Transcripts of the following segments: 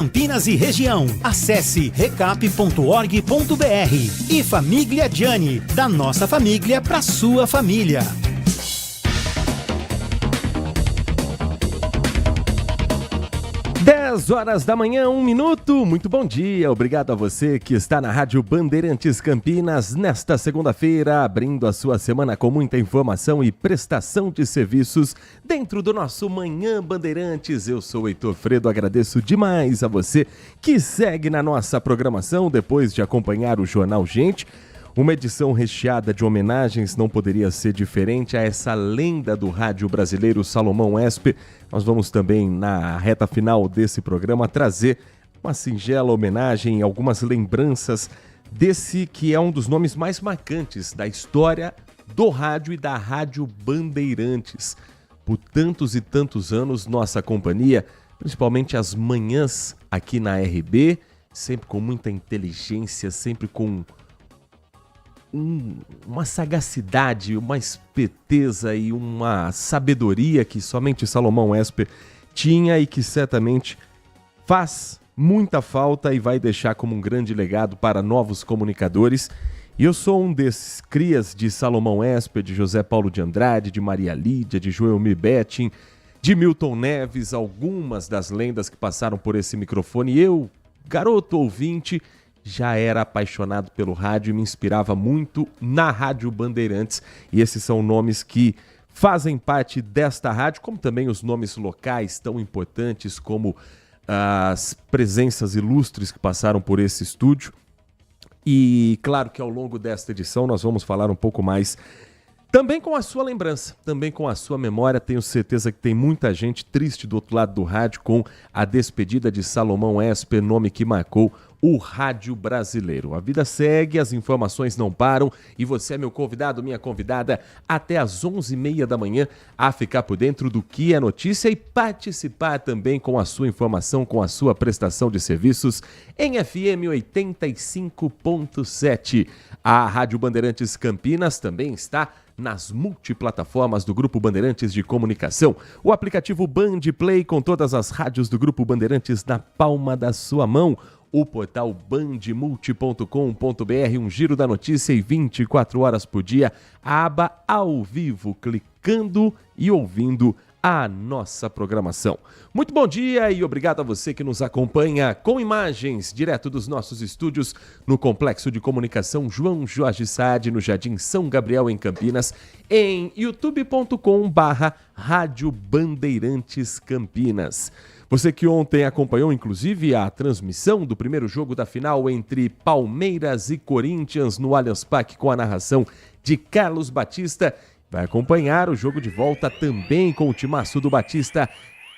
Campinas e região. Acesse recap.org.br. E Família Gianni, da nossa família para sua família. 10 horas da manhã, 1 minuto. Muito bom dia. Obrigado a você que está na Rádio Bandeirantes Campinas nesta segunda-feira, abrindo a sua semana com muita informação e prestação de serviços dentro do nosso Manhã Bandeirantes. Eu sou o Heitor Fredo, agradeço demais a você que segue na nossa programação depois de acompanhar o Jornal Gente. Uma edição recheada de homenagens, não poderia ser diferente a essa lenda do rádio brasileiro, Salomão Esper. Nós vamos também, na reta final desse programa, trazer uma singela homenagem e algumas lembranças desse que é um dos nomes mais marcantes da história do rádio e da Rádio Bandeirantes. Por tantos e tantos anos, nossa companhia, principalmente as manhãs aqui na RB, sempre com muita inteligência, sempre com uma sagacidade, uma esperteza e uma sabedoria que somente Salomão Esper tinha e que certamente faz muita falta e vai deixar como um grande legado para novos comunicadores. E eu sou um desses crias de Salomão Esper, de José Paulo de Andrade, de Maria Lídia, de Joelmir Betting, de Milton Neves, algumas das lendas que passaram por esse microfone. Eu, garoto ouvinte, já era apaixonado pelo rádio e me inspirava muito na Rádio Bandeirantes. E esses são nomes que fazem parte desta rádio, como também os nomes locais tão importantes como as presenças ilustres que passaram por esse estúdio. E claro que ao longo desta edição nós vamos falar um pouco mais também com a sua lembrança, também com a sua memória. Tenho certeza que tem muita gente triste do outro lado do rádio com a despedida de Salomão Esper, nome que marcou o rádio brasileiro. A vida segue, as informações não param e você é meu convidado, minha convidada, até às 11h30 da manhã a ficar por dentro do que é notícia e participar também com a sua informação, com a sua prestação de serviços em FM 85.7. A Rádio Bandeirantes Campinas também está nas multiplataformas do Grupo Bandeirantes de Comunicação. O aplicativo Band Play com todas as rádios do Grupo Bandeirantes na palma da sua mão. O portal bandmulti.com.br, um giro da notícia e 24 horas por dia, a aba ao vivo, clicando e ouvindo a nossa programação. Muito bom dia e obrigado a você que nos acompanha com imagens direto dos nossos estúdios no Complexo de Comunicação João Jorge Saad, no Jardim São Gabriel, em Campinas, em youtube.com/Rádio Bandeirantes Campinas. Você que ontem acompanhou, inclusive, a transmissão do primeiro jogo da final entre Palmeiras e Corinthians no Allianz Parque com a narração de Carlos Batista, vai acompanhar o jogo de volta também com o timaço do Batista,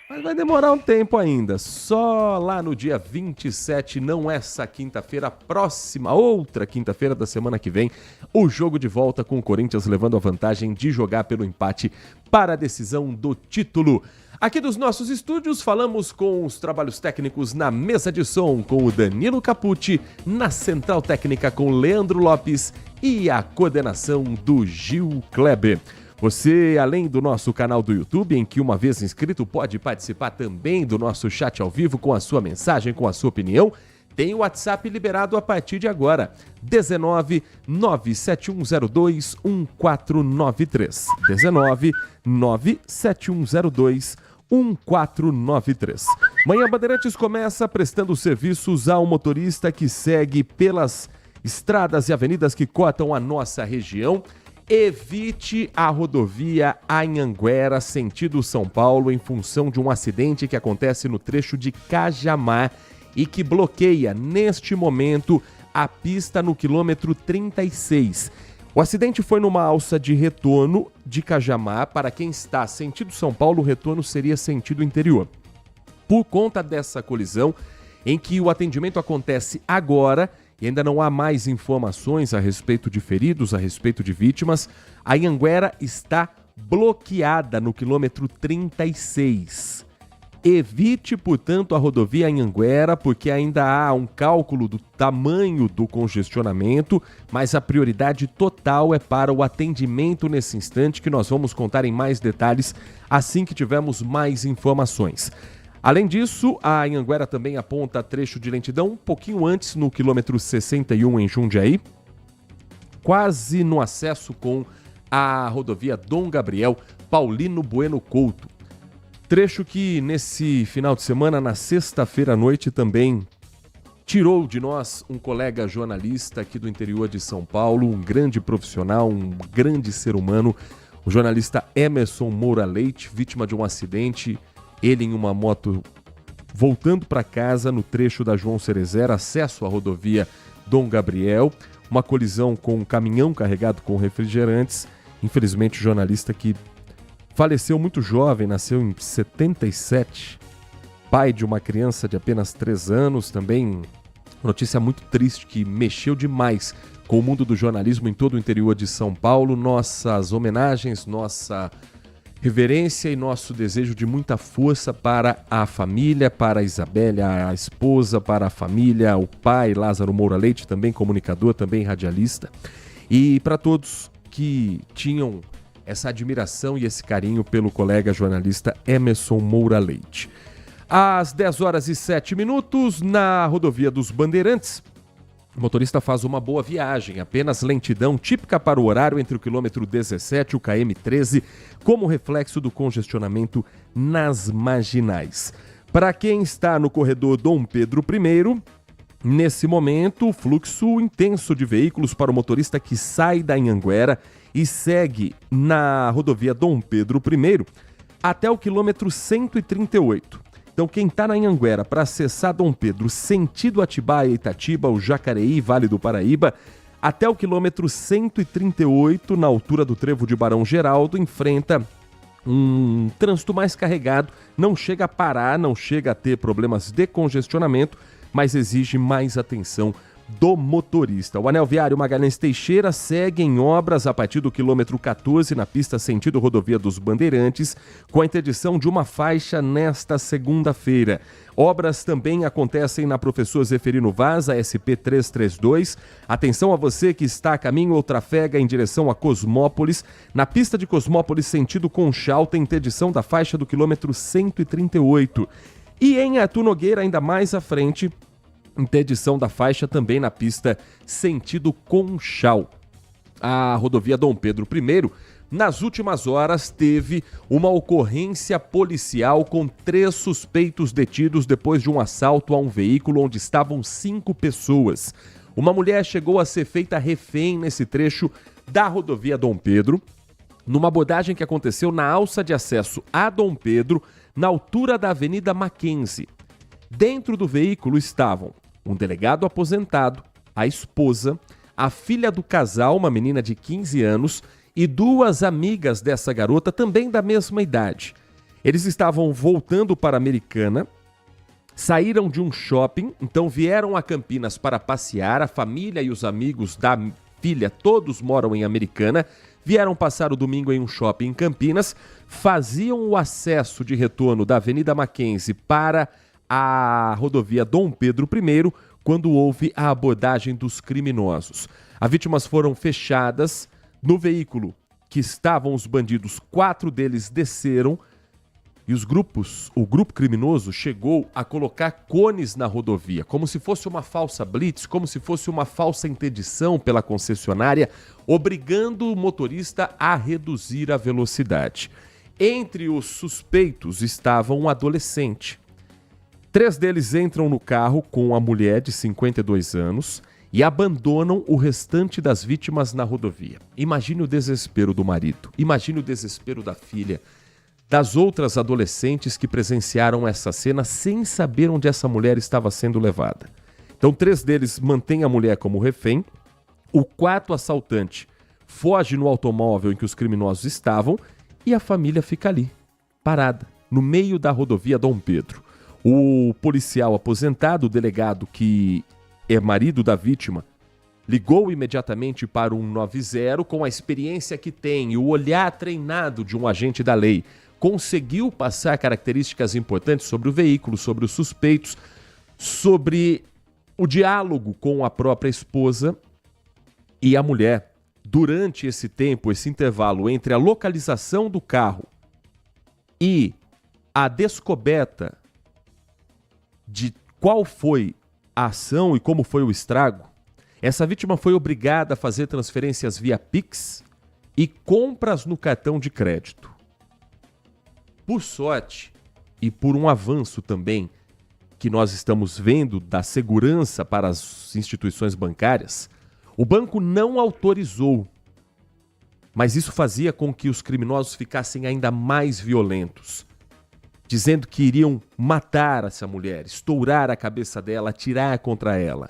mas vai demorar um tempo ainda, só lá no dia 27, não essa quinta-feira, próxima, outra quinta-feira da semana que vem, o jogo de volta com o Corinthians levando a vantagem de jogar pelo empate para a decisão do título. Aqui dos nossos estúdios, falamos com os trabalhos técnicos na mesa de som com o Danilo Capucci, na central técnica com Leandro Lopes e a coordenação do Gil Kleber. Você, além do nosso canal do YouTube, em que uma vez inscrito pode participar também do nosso chat ao vivo com a sua mensagem, com a sua opinião, tem o WhatsApp liberado a partir de agora, 19 97102 1493. 19 97102 1493. Manhã Bandeirantes começa prestando serviços ao motorista que segue pelas estradas e avenidas que cortam a nossa região. Evite a rodovia Anhanguera, sentido São Paulo, em função de um acidente que acontece no trecho de Cajamar e que bloqueia, neste momento, a pista no quilômetro 36. O acidente foi numa alça de retorno de Cajamar. Para quem está sentido São Paulo, o retorno seria sentido interior. Por conta dessa colisão, em que o atendimento acontece agora e ainda não há mais informações a respeito de feridos, a respeito de vítimas, a Anhanguera está bloqueada no quilômetro 36. Evite, portanto, a rodovia Anhanguera, porque ainda há um cálculo do tamanho do congestionamento, mas a prioridade total é para o atendimento nesse instante, que nós vamos contar em mais detalhes assim que tivermos mais informações. Além disso, a Anhanguera também aponta trecho de lentidão um pouquinho antes, no quilômetro 61 em Jundiaí, quase no acesso com a rodovia Dom Gabriel Paulino Bueno Couto. Trecho que nesse final de semana, na sexta-feira à noite, também tirou de nós um colega jornalista aqui do interior de São Paulo, um grande profissional, um grande ser humano, o jornalista Emerson Moura Leite, vítima de um acidente, ele em uma moto voltando para casa no trecho da João Cerezer, acesso à rodovia Dom Gabriel, uma colisão com um caminhão carregado com refrigerantes. Infelizmente, o jornalista que faleceu muito jovem, nasceu em 77, pai de uma criança de apenas 3 anos, também notícia muito triste que mexeu demais com o mundo do jornalismo em todo o interior de São Paulo. Nossas homenagens, nossa reverência e nosso desejo de muita força para a família, para a Isabélia, a esposa, para a família, o pai, Lázaro Moura Leite, também comunicador, também radialista, e para todos que tinham essa admiração e esse carinho pelo colega jornalista Emerson Moura Leite. Às 10h07, na rodovia dos Bandeirantes, o motorista faz uma boa viagem, apenas lentidão típica para o horário entre o quilômetro 17 e o km 13, como reflexo do congestionamento nas marginais. Para quem está no corredor Dom Pedro I, nesse momento, fluxo intenso de veículos para o motorista que sai da Anhanguera e segue na rodovia Dom Pedro I até o quilômetro 138. Então, quem está na Anhanguera para acessar Dom Pedro, sentido Atibaia, Itatiba, o Jacareí, Vale do Paraíba, até o quilômetro 138, na altura do trevo de Barão Geraldo, enfrenta um trânsito mais carregado, não chega a parar, não chega a ter problemas de congestionamento, mas exige mais atenção do motorista. O anel viário Magalhães Teixeira segue em obras a partir do quilômetro 14 na pista sentido rodovia dos Bandeirantes, com a interdição de uma faixa nesta segunda-feira. Obras também acontecem na Professor Zeferino Vaz, a SP 332. Atenção a você que está a caminho ou trafega em direção a Cosmópolis. Na pista de Cosmópolis sentido Conchal tem interdição da faixa do quilômetro 138. E em Arthur Nogueira, ainda mais à frente, interdição da faixa também na pista sentido Conchal. A rodovia Dom Pedro I, nas últimas horas, teve uma ocorrência policial com 3 suspeitos detidos depois de um assalto a um veículo onde estavam 5 pessoas. Uma mulher chegou a ser feita refém nesse trecho da rodovia Dom Pedro, numa abordagem que aconteceu na alça de acesso a Dom Pedro, na altura da Avenida Mackenzie. Dentro do veículo estavam um delegado aposentado, a esposa, a filha do casal, uma menina de 15 anos, e 2 amigas dessa garota, também da mesma idade. Eles estavam voltando para Americana, saíram de um shopping, então vieram a Campinas para passear. A família e os amigos da filha todos moram em Americana, vieram passar o domingo em um shopping em Campinas, faziam o acesso de retorno da Avenida Mackenzie para a rodovia Dom Pedro I, quando houve a abordagem dos criminosos. As vítimas foram fechadas. No veículo que estavam os bandidos, 4 deles desceram e o grupo criminoso chegou a colocar cones na rodovia, como se fosse uma falsa blitz, como se fosse uma falsa interdição pela concessionária, obrigando o motorista a reduzir a velocidade. Entre os suspeitos estava um adolescente. 3 deles entram no carro com a mulher de 52 anos e abandonam o restante das vítimas na rodovia. Imagine o desespero do marido, imagine o desespero da filha, das outras adolescentes que presenciaram essa cena sem saber onde essa mulher estava sendo levada. Então 3 deles mantêm a mulher como refém, o 4º assaltante foge no automóvel em que os criminosos estavam e a família fica ali, parada, no meio da rodovia Dom Pedro. O policial aposentado, o delegado que é marido da vítima, ligou imediatamente para o 190, com a experiência que tem e o olhar treinado de um agente da lei, conseguiu passar características importantes sobre o veículo, sobre os suspeitos, sobre o diálogo com a própria esposa e a mulher. Durante esse tempo, esse intervalo entre a localização do carro e a descoberta de qual foi a ação e como foi o estrago, essa vítima foi obrigada a fazer transferências via Pix e compras no cartão de crédito. Por sorte, e por um avanço também que nós estamos vendo da segurança para as instituições bancárias, o banco não autorizou. Mas isso fazia com que os criminosos ficassem ainda mais violentos, dizendo que iriam matar essa mulher, estourar a cabeça dela, atirar contra ela.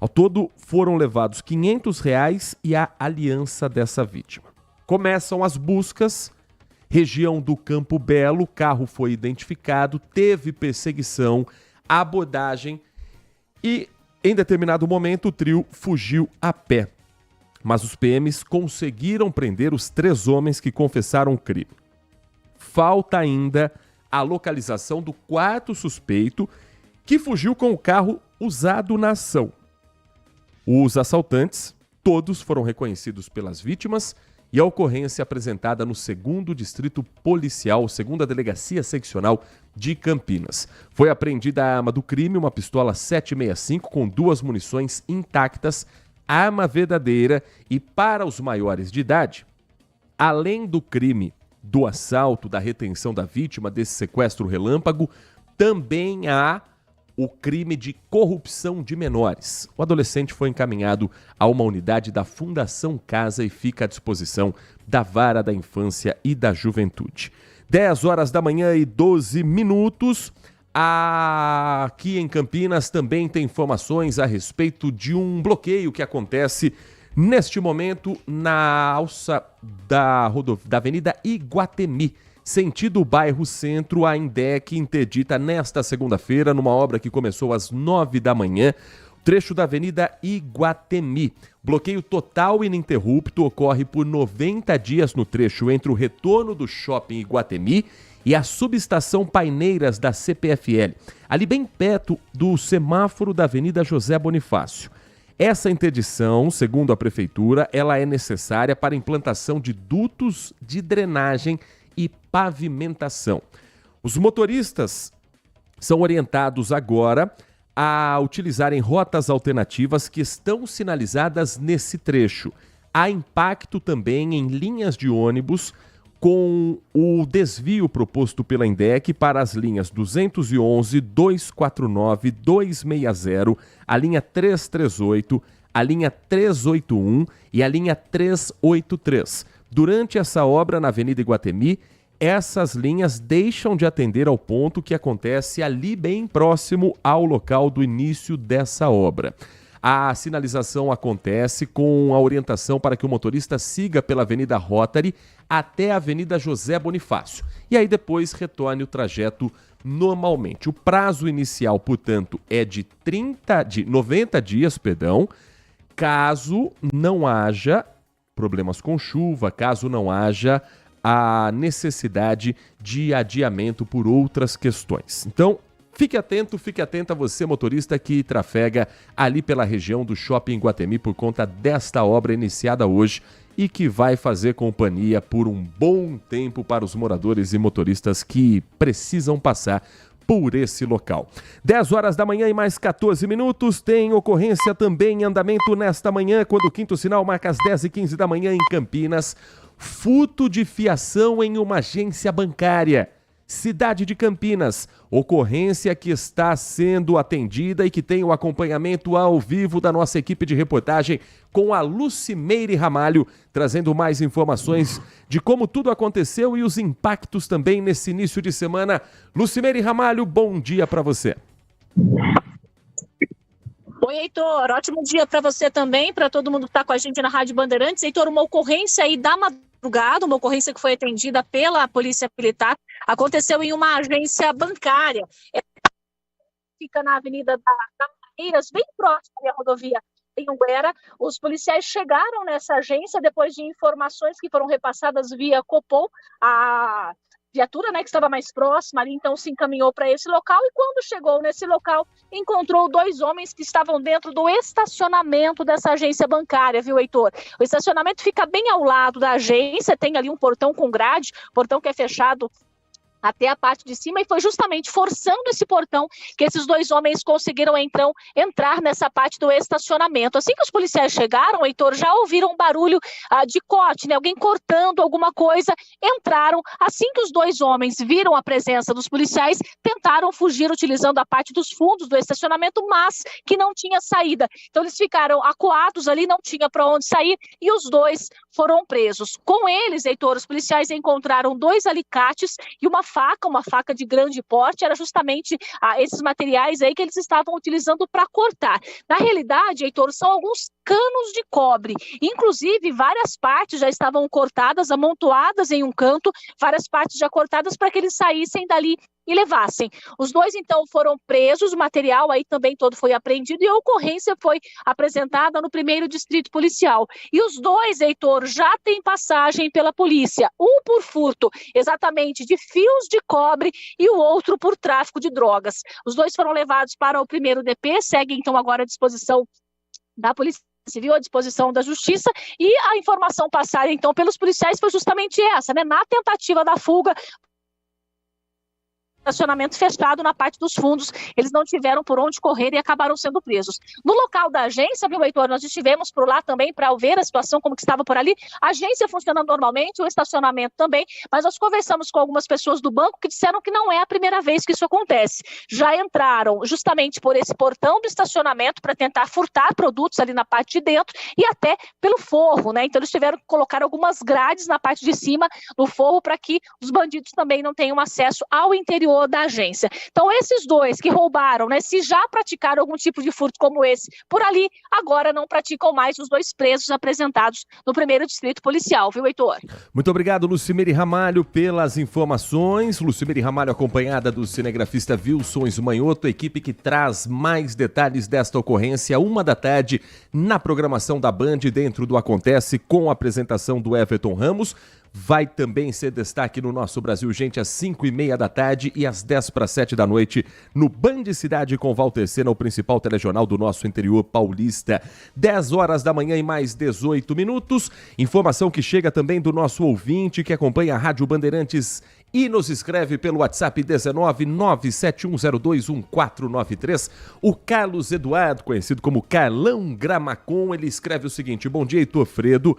Ao todo, foram levados R$500 e a aliança dessa vítima. Começam as buscas, região do Campo Belo, o carro foi identificado, teve perseguição, abordagem e, em determinado momento, o trio fugiu a pé. Mas os PMs conseguiram prender os 3 homens que confessaram o crime. Falta ainda a localização do 4º suspeito que fugiu com o carro usado na ação. Os assaltantes, todos foram reconhecidos pelas vítimas e a ocorrência apresentada no 2º Distrito Policial, 2ª Delegacia Seccional de Campinas. Foi apreendida a arma do crime, uma pistola 7,65 com 2 munições intactas, arma verdadeira e, para os maiores de idade, além do crime do assalto, da retenção da vítima, desse sequestro relâmpago, também há o crime de corrupção de menores. O adolescente foi encaminhado a uma unidade da Fundação Casa e fica à disposição da Vara da Infância e da Juventude. 10h12. Aqui em Campinas também tem informações a respeito de um bloqueio que acontece neste momento na alça da Avenida Iguatemi, sentido bairro Centro. A INDEC interdita nesta segunda-feira, numa obra que começou às 9 da manhã, trecho da Avenida Iguatemi. Bloqueio total e ininterrupto ocorre por 90 dias no trecho entre o retorno do Shopping Iguatemi e a subestação Paineiras da CPFL, ali bem perto do semáforo da Avenida José Bonifácio. Essa interdição, segundo a Prefeitura, ela é necessária para a implantação de dutos de drenagem e pavimentação. Os motoristas são orientados agora a utilizarem rotas alternativas que estão sinalizadas nesse trecho. Há impacto também em linhas de ônibus com o desvio proposto pela INDEC para as linhas 211, 249, 260, a linha 338, a linha 381 e a linha 383. Durante essa obra na Avenida Iguatemi, essas linhas deixam de atender ao ponto que acontece ali bem próximo ao local do início dessa obra. A sinalização acontece com a orientação para que o motorista siga pela Avenida Rotary até a Avenida José Bonifácio e aí depois retorne o trajeto normalmente. O prazo inicial, portanto, é de 90 dias, caso não haja problemas com chuva, caso não haja a necessidade de adiamento por outras questões. Então, fique atenta você, motorista, que trafega ali pela região do Shopping Iguatemi por conta desta obra iniciada hoje e que vai fazer companhia por um bom tempo para os moradores e motoristas que precisam passar por esse local. 10h da manhã e mais 14 minutos, tem ocorrência também em andamento nesta manhã, quando o quinto sinal marca as 10h15 da manhã em Campinas. Furto de fiação em uma agência bancária. Cidade de Campinas, ocorrência que está sendo atendida e que tem o acompanhamento ao vivo da nossa equipe de reportagem com a Lucimeire Ramalho, trazendo mais informações de como tudo aconteceu e os impactos também nesse início de semana. Lucimeire Ramalho, bom dia para você. Oi, Heitor, ótimo dia para você também, para todo mundo que está com a gente na Rádio Bandeirantes. Heitor, uma ocorrência aí da madrugada, uma ocorrência que foi atendida pela Polícia Militar, aconteceu em uma agência bancária. Fica na Avenida da Maneiras, bem próximo da rodovia Anhanguera. Os policiais chegaram nessa agência depois de informações que foram repassadas via Copom. A viatura, que estava mais próxima ali, então se encaminhou para esse local e quando chegou nesse local, encontrou 2 homens que estavam dentro do estacionamento dessa agência bancária, viu, Heitor? O estacionamento fica bem ao lado da agência, tem ali um portão com grade, portão que é fechado até a parte de cima, e foi justamente forçando esse portão que esses dois homens conseguiram, então, entrar nessa parte do estacionamento. Assim que os policiais chegaram, Heitor, já ouviram um barulho de corte, né? Alguém cortando alguma coisa, entraram. Assim que os dois homens viram a presença dos policiais, tentaram fugir utilizando a parte dos fundos do estacionamento, mas que não tinha saída. Então eles ficaram acuados ali, não tinha para onde sair, e os dois foram presos. Com eles, Heitor, os policiais encontraram 2 alicates e uma faca de grande porte. Era justamente esses materiais aí que eles estavam utilizando para cortar. Na realidade, Heitor, são alguns canos de cobre. Inclusive, várias partes já estavam cortadas, amontoadas em um canto, várias partes já cortadas para que eles saíssem dali e levassem. Os dois, então, foram presos, o material aí também todo foi apreendido e a ocorrência foi apresentada no 1º Distrito Policial. E os dois, Heitor, já têm passagem pela polícia, um por furto, exatamente, de fios de cobre, e o outro por tráfico de drogas. Os dois foram levados para o 1º DP, seguem, então, agora à disposição da Polícia Civil, à disposição da Justiça, e a informação passada, então, pelos policiais foi justamente essa, né? Na tentativa da fuga, estacionamento fechado na parte dos fundos, eles não tiveram por onde correr e acabaram sendo presos. No local da agência, viu, Heitor, nós estivemos por lá também para ver a situação, como que estava por ali, a agência funcionando normalmente, o estacionamento também, mas nós conversamos com algumas pessoas do banco que disseram que não é a primeira vez que isso acontece. Já entraram justamente por esse portão do estacionamento para tentar furtar produtos ali na parte de dentro e até pelo forro, né? Então eles tiveram que colocar algumas grades na parte de cima do forro para que os bandidos também não tenham acesso ao interior da agência. Então esses dois que roubaram, né, se já praticaram algum tipo de furto como esse por ali, agora não praticam mais, os dois presos apresentados no 1º Distrito Policial, viu, Heitor? Muito obrigado, Lucimere Ramalho, pelas informações. Lucimere Ramalho acompanhada do cinegrafista Wilson Ismanhoto, equipe que traz mais detalhes desta ocorrência, 13h, na programação da Band, dentro do Acontece, com a apresentação do Everton Ramos. Vai também ser destaque no Nosso Brasil Gente às 5h30 e às 6:50 no Band Cidade com Walter Sena, o principal telejornal do nosso interior paulista. 10h e mais 18 minutos. Informação que chega também do nosso ouvinte que acompanha a Rádio Bandeirantes e nos escreve pelo WhatsApp 19971021493. O Carlos Eduardo, conhecido como Carlão Gramacon, ele escreve o seguinte: bom dia, Heitor Fredo.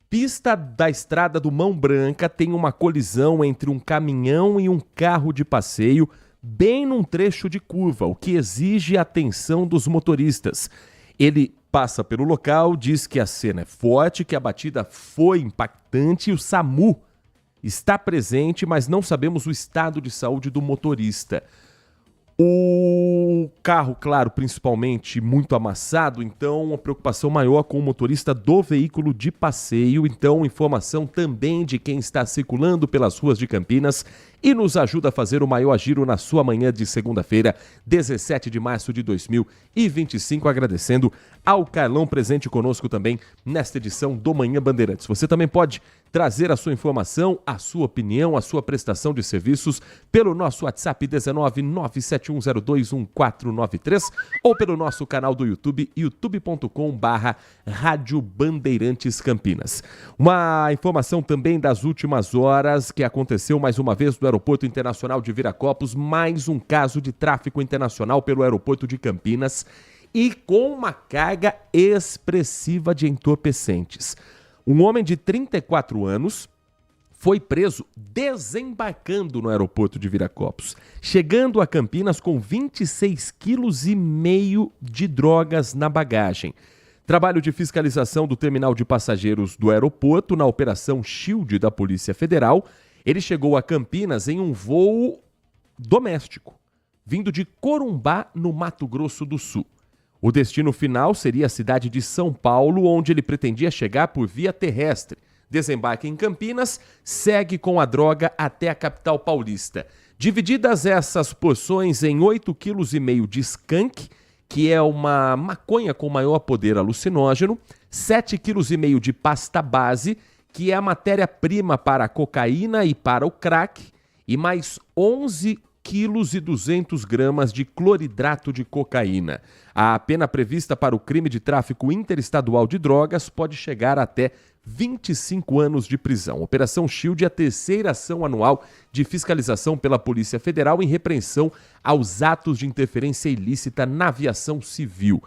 Pista da estrada do Mão Branca tem uma colisão entre um caminhão e um carro de passeio, bem num trecho de curva, o que exige a atenção dos motoristas. Ele passa pelo local, diz que a cena é forte, que a batida foi impactante e o SAMU está presente, mas não sabemos o estado de saúde do motorista. O carro, claro, principalmente muito amassado, então uma preocupação maior com o motorista do veículo de passeio. Então, informação também de quem está circulando pelas ruas de Campinas e nos ajuda a fazer o maior giro na sua manhã de segunda-feira, 17 de março de 2025, agradecendo ao Carlão presente conosco também nesta edição do Manhã Bandeirantes. Você também pode trazer a sua informação, a sua opinião, a sua prestação de serviços pelo nosso WhatsApp 19971021493 ou pelo nosso canal do YouTube, youtube.com/Rádio Bandeirantes Campinas. Uma informação também das últimas horas que aconteceu mais uma vez do Aeroporto Internacional de Viracopos, mais um caso de tráfico internacional pelo aeroporto de Campinas e com uma carga expressiva de entorpecentes. Um homem de 34 anos foi preso desembarcando no aeroporto de Viracopos, chegando a Campinas com 26,5 quilos de drogas na bagagem. Trabalho de fiscalização do terminal de passageiros do aeroporto na Operação Shield da Polícia Federal. Ele chegou a Campinas em um voo doméstico, vindo de Corumbá, no Mato Grosso do Sul. O destino final seria a cidade de São Paulo, onde ele pretendia chegar por via terrestre. Desembarca em Campinas, segue com a droga até a capital paulista. Divididas essas porções em 8,5 quilos de skunk, que é uma maconha com maior poder alucinógeno, 7,5 quilos de pasta base, que é a matéria-prima para a cocaína e para o crack, e mais 11,5 2,2 kg de cloridrato de cocaína. A pena prevista para o crime de tráfico interestadual de drogas pode chegar até 25 anos de prisão. Operação Shield é a terceira ação anual de fiscalização pela Polícia Federal em repreensão aos atos de interferência ilícita na aviação civil.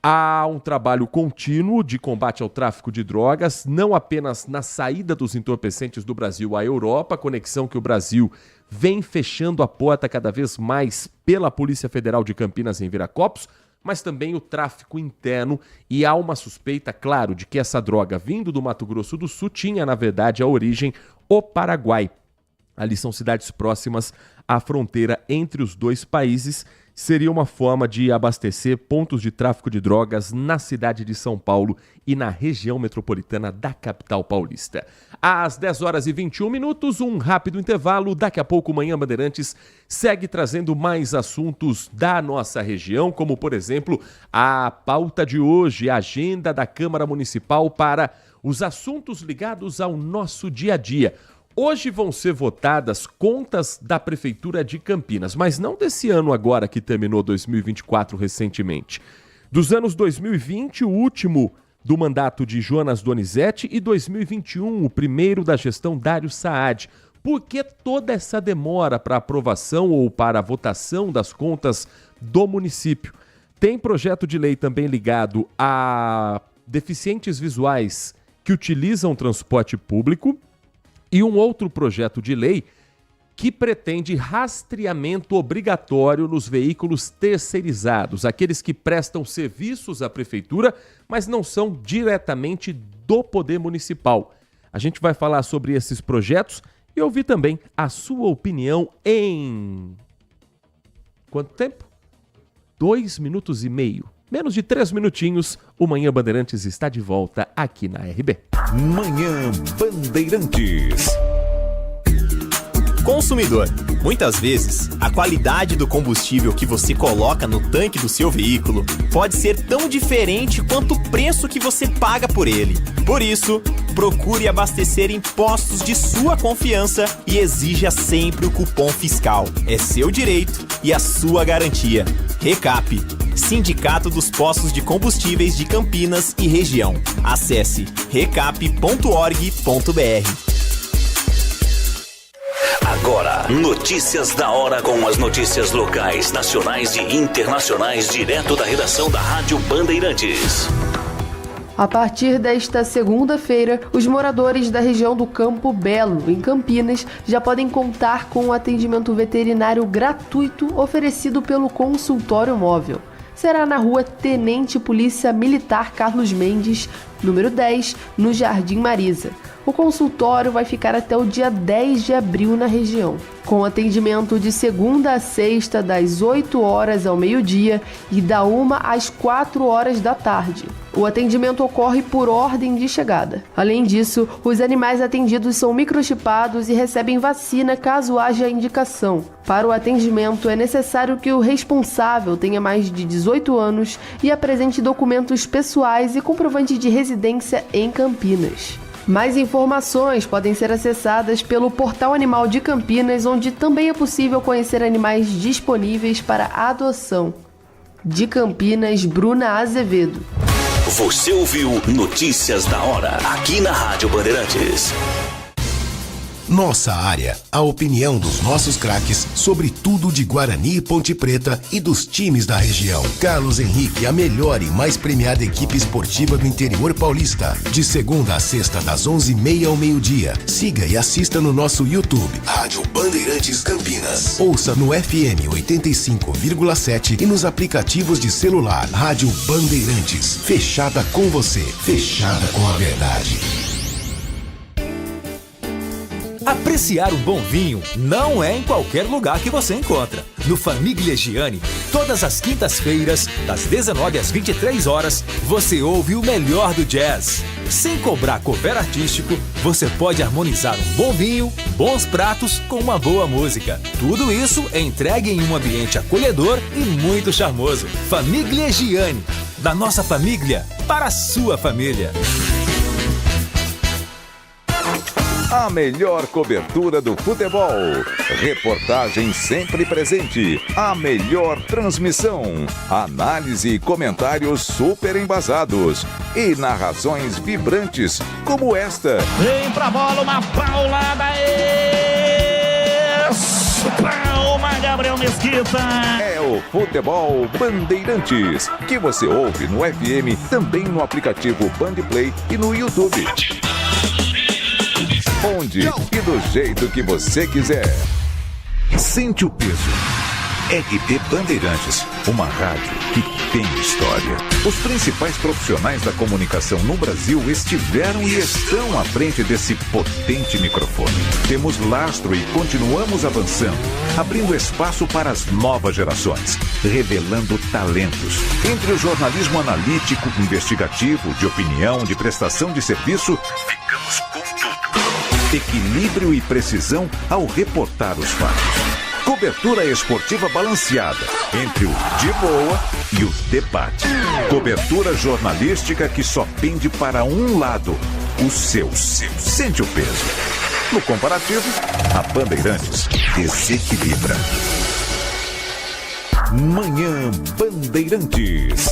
Há um trabalho contínuo de combate ao tráfico de drogas, não apenas na saída dos entorpecentes do Brasil à Europa, conexão que o Brasil vem fechando a porta cada vez mais pela Polícia Federal de Campinas em Viracopos, mas também o tráfico interno, e há uma suspeita, claro, de que essa droga vindo do Mato Grosso do Sul tinha, na verdade, a origem o Paraguai. Ali são cidades próximas à fronteira entre os dois países. Seria uma forma de abastecer pontos de tráfico de drogas na cidade de São Paulo e na região metropolitana da capital paulista. Às 10h21, um rápido intervalo. Daqui a pouco, Manhã Bandeirantes segue trazendo mais assuntos da nossa região, como, por exemplo, a pauta de hoje, a agenda da Câmara Municipal para os assuntos ligados ao nosso dia a dia. Hoje vão ser votadas contas da Prefeitura de Campinas, mas não desse ano agora que terminou 2024 recentemente. Dos anos 2020, o último do mandato de Jonas Donizete, e 2021, o primeiro da gestão Dário Saad. Por que toda essa demora para aprovação ou para a votação das contas do município? Tem projeto de lei também ligado a deficientes visuais que utilizam transporte público, e um outro projeto de lei que pretende rastreamento obrigatório nos veículos terceirizados, aqueles que prestam serviços à prefeitura, mas não são diretamente do poder municipal. A gente vai falar sobre esses projetos e ouvir também a sua opinião em... quanto tempo? 2 minutos e meio. Menos de 3 minutinhos, o Manhã Bandeirantes está de volta aqui na RB. Manhã Bandeirantes. Consumidor, muitas vezes, a qualidade do combustível que você coloca no tanque do seu veículo pode ser tão diferente quanto o preço que você paga por ele. Por isso, procure abastecer em postos de sua confiança e exija sempre o cupom fiscal. É seu direito e a sua garantia. Recap, Sindicato dos Postos de Combustíveis de Campinas e Região. Acesse recap.org.br. Agora, notícias da hora com as notícias locais, nacionais e internacionais, direto da redação da Rádio Bandeirantes. A partir desta segunda-feira, os moradores da região do Campo Belo, em Campinas, já podem contar com o atendimento veterinário gratuito oferecido pelo consultório móvel. Será na rua Tenente Polícia Militar Carlos Mendes, número 10, no Jardim Marisa. O consultório vai ficar até o dia 10 de abril na região, com atendimento de segunda a sexta, das 8 horas ao meio-dia e da 1 às 4 horas da tarde. O atendimento ocorre por ordem de chegada. Além disso, os animais atendidos são microchipados e recebem vacina caso haja indicação. Para o atendimento, é necessário que o responsável tenha mais de 18 anos e apresente documentos pessoais e comprovante de residência em Campinas. Mais informações podem ser acessadas pelo Portal Animal de Campinas, onde também é possível conhecer animais disponíveis para adoção. De Campinas, Bruna Azevedo. Você ouviu Notícias da Hora, aqui na Rádio Bandeirantes. Nossa área, a opinião dos nossos craques sobre tudo de Guarani e Ponte Preta e dos times da região. Carlos Henrique, a melhor e mais premiada equipe esportiva do interior paulista. De segunda a sexta, das 11h30 ao meio-dia. Siga e assista no nosso YouTube, Rádio Bandeirantes Campinas. Ouça no FM 85,7 e nos aplicativos de celular. Rádio Bandeirantes, fechada com você, fechada com a verdade. Apreciar um bom vinho não é em qualquer lugar que você encontra. No Famiglia Gianni, todas as quintas-feiras, das 19 às 23 horas, você ouve o melhor do jazz. Sem cobrar cover artístico, você pode harmonizar um bom vinho, bons pratos com uma boa música. Tudo isso é entregue em um ambiente acolhedor e muito charmoso. Famiglia Gianni, da nossa família para a sua família. A melhor cobertura do futebol. Reportagem sempre presente. A melhor transmissão. Análise e comentários super embasados. E narrações vibrantes, como esta. Vem pra bola, uma paulada. Palma, Gabriel Mesquita. É o Futebol Bandeirantes, que você ouve no FM, também no aplicativo Bandplay e no YouTube. Onde e do jeito que você quiser. Sente o peso. RP Bandeirantes, uma rádio que tem história. Os principais profissionais da comunicação no Brasil estiveram e estão à frente desse potente microfone. Temos lastro e continuamos avançando, abrindo espaço para as novas gerações, revelando talentos. Entre o jornalismo analítico, investigativo, de opinião, de prestação de serviço, ficamos com tudo. Equilíbrio e precisão ao reportar os fatos. Cobertura esportiva balanceada entre o de boa e o debate. Cobertura jornalística que só pende para um lado, o seu. Sente o peso. No comparativo, a Bandeirantes desequilibra. Manhã Bandeirantes.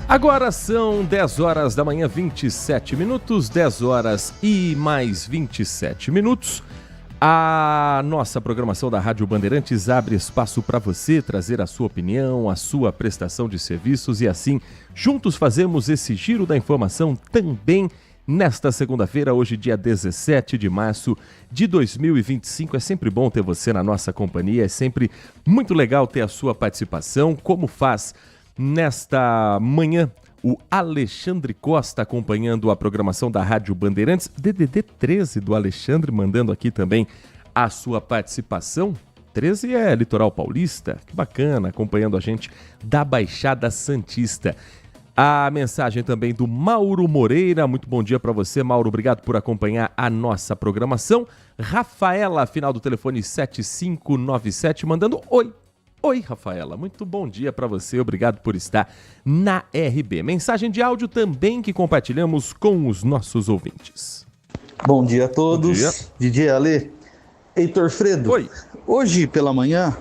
Agora são 10 horas da manhã, 27 minutos, 10 horas e mais 27 minutos. A nossa programação da Rádio Bandeirantes abre espaço para você trazer a sua opinião, a sua prestação de serviços e assim, juntos fazemos esse giro da informação também nesta segunda-feira, hoje dia 17 de março de 2025. É sempre bom ter você na nossa companhia, é sempre muito legal ter a sua participação, como faz nesta manhã o Alexandre Costa acompanhando a programação da Rádio Bandeirantes, DDD 13 do Alexandre mandando aqui também a sua participação. 13 é Litoral Paulista, que bacana, acompanhando a gente da Baixada Santista. A mensagem também do Mauro Moreira, muito bom dia para você, Mauro, obrigado por acompanhar a nossa programação. Rafaela, final do telefone 7597, mandando oi. Oi, Rafaela, muito bom dia para você, obrigado por estar na RB. Mensagem de áudio também que compartilhamos com os nossos ouvintes. Bom dia a todos, DJ Ale, Heitor Fredo. Oi. Hoje pela manhã,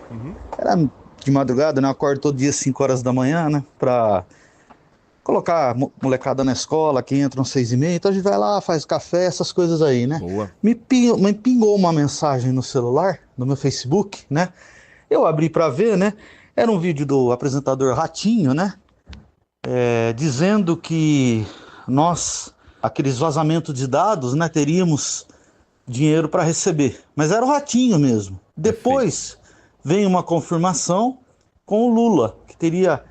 era de madrugada, né? Eu acordo todo dia às 5 horas da manhã, né? Pra colocar molecada na escola, que entram às 6h30, então a gente vai lá, faz café, essas coisas aí, né? Boa. Me pingou uma mensagem no celular, no meu Facebook, né? Eu abri para ver, né? Era um vídeo do apresentador Ratinho, né? Dizendo que nós, aqueles vazamentos de dados, né? Teríamos dinheiro para receber. Mas era o Ratinho mesmo. Depois vem uma confirmação com o Lula, que teria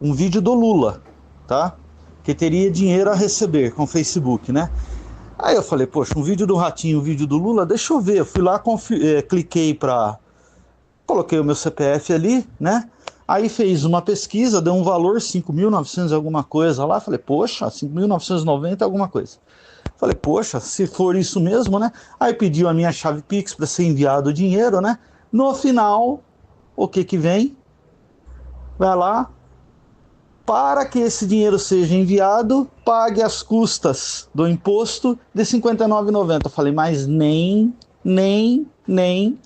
um vídeo do Lula, tá? Que teria dinheiro a receber com o Facebook, né? Aí eu falei, poxa, um vídeo do Ratinho, um vídeo do Lula, deixa eu ver. Eu fui lá, cliquei para... Coloquei o meu CPF ali, né? Aí fez uma pesquisa, deu um valor, 5.900 alguma coisa lá. Falei, poxa, 5.990 alguma coisa. Falei, poxa, se for isso mesmo, né? Aí pediu a minha chave Pix para ser enviado o dinheiro, né? No final, o que vem? Vai lá. Para que esse dinheiro seja enviado, pague as custas do imposto de R$ 59,90. Falei, mas nem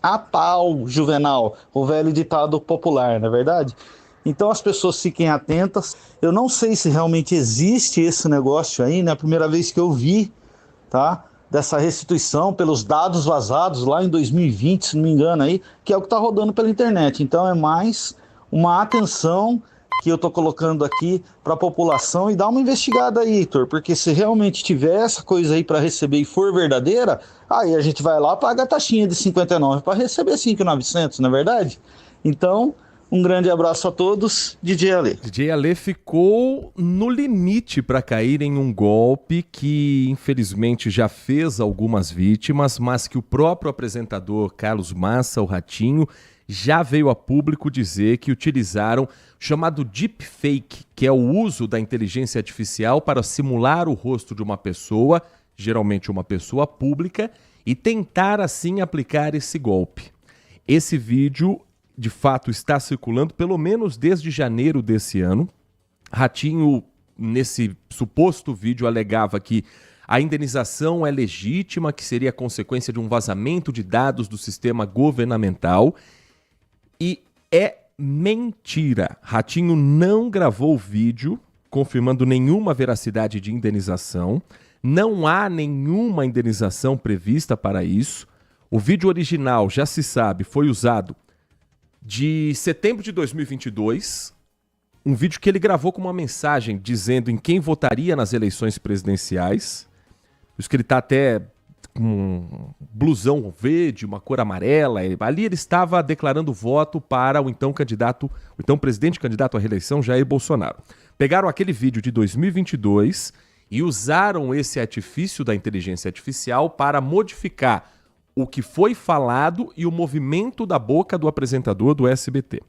a pau, Juvenal, o velho ditado popular, não é verdade? Então as pessoas fiquem atentas. Eu não sei se realmente existe esse negócio aí, né? A primeira vez que eu vi, tá? Dessa restituição pelos dados vazados lá em 2020, se não me engano aí, que é o que está rodando pela internet. Então é mais uma atenção que eu estou colocando aqui para a população e dar uma investigada aí, Heitor, porque se realmente tiver essa coisa aí para receber e for verdadeira, aí a gente vai lá, paga a taxinha de 59 para receber 5.900, não é verdade? Então, um grande abraço a todos, DJ Ale. DJ Ale ficou no limite para cair em um golpe que infelizmente já fez algumas vítimas, mas que o próprio apresentador Carlos Massa, o Ratinho, já veio a público dizer que utilizaram o chamado deepfake, que é o uso da inteligência artificial para simular o rosto de uma pessoa, geralmente uma pessoa pública, e tentar assim aplicar esse golpe. Esse vídeo, de fato, está circulando pelo menos desde janeiro desse ano. Ratinho nesse suposto vídeo, alegava que a indenização é legítima, que seria consequência de um vazamento de dados do sistema governamental. E é mentira. Ratinho não gravou o vídeo confirmando nenhuma veracidade de indenização. Não há nenhuma indenização prevista para isso. O vídeo original, já se sabe, foi usado de setembro de 2022. Um vídeo que ele gravou com uma mensagem dizendo em quem votaria nas eleições presidenciais. Por isso que ele está até com um blusão verde, uma cor amarela. Ali ele estava declarando voto para o então presidente candidato à reeleição, Jair Bolsonaro. Pegaram aquele vídeo de 2022 e usaram esse artifício da inteligência artificial para modificar o que foi falado e o movimento da boca do apresentador do SBT.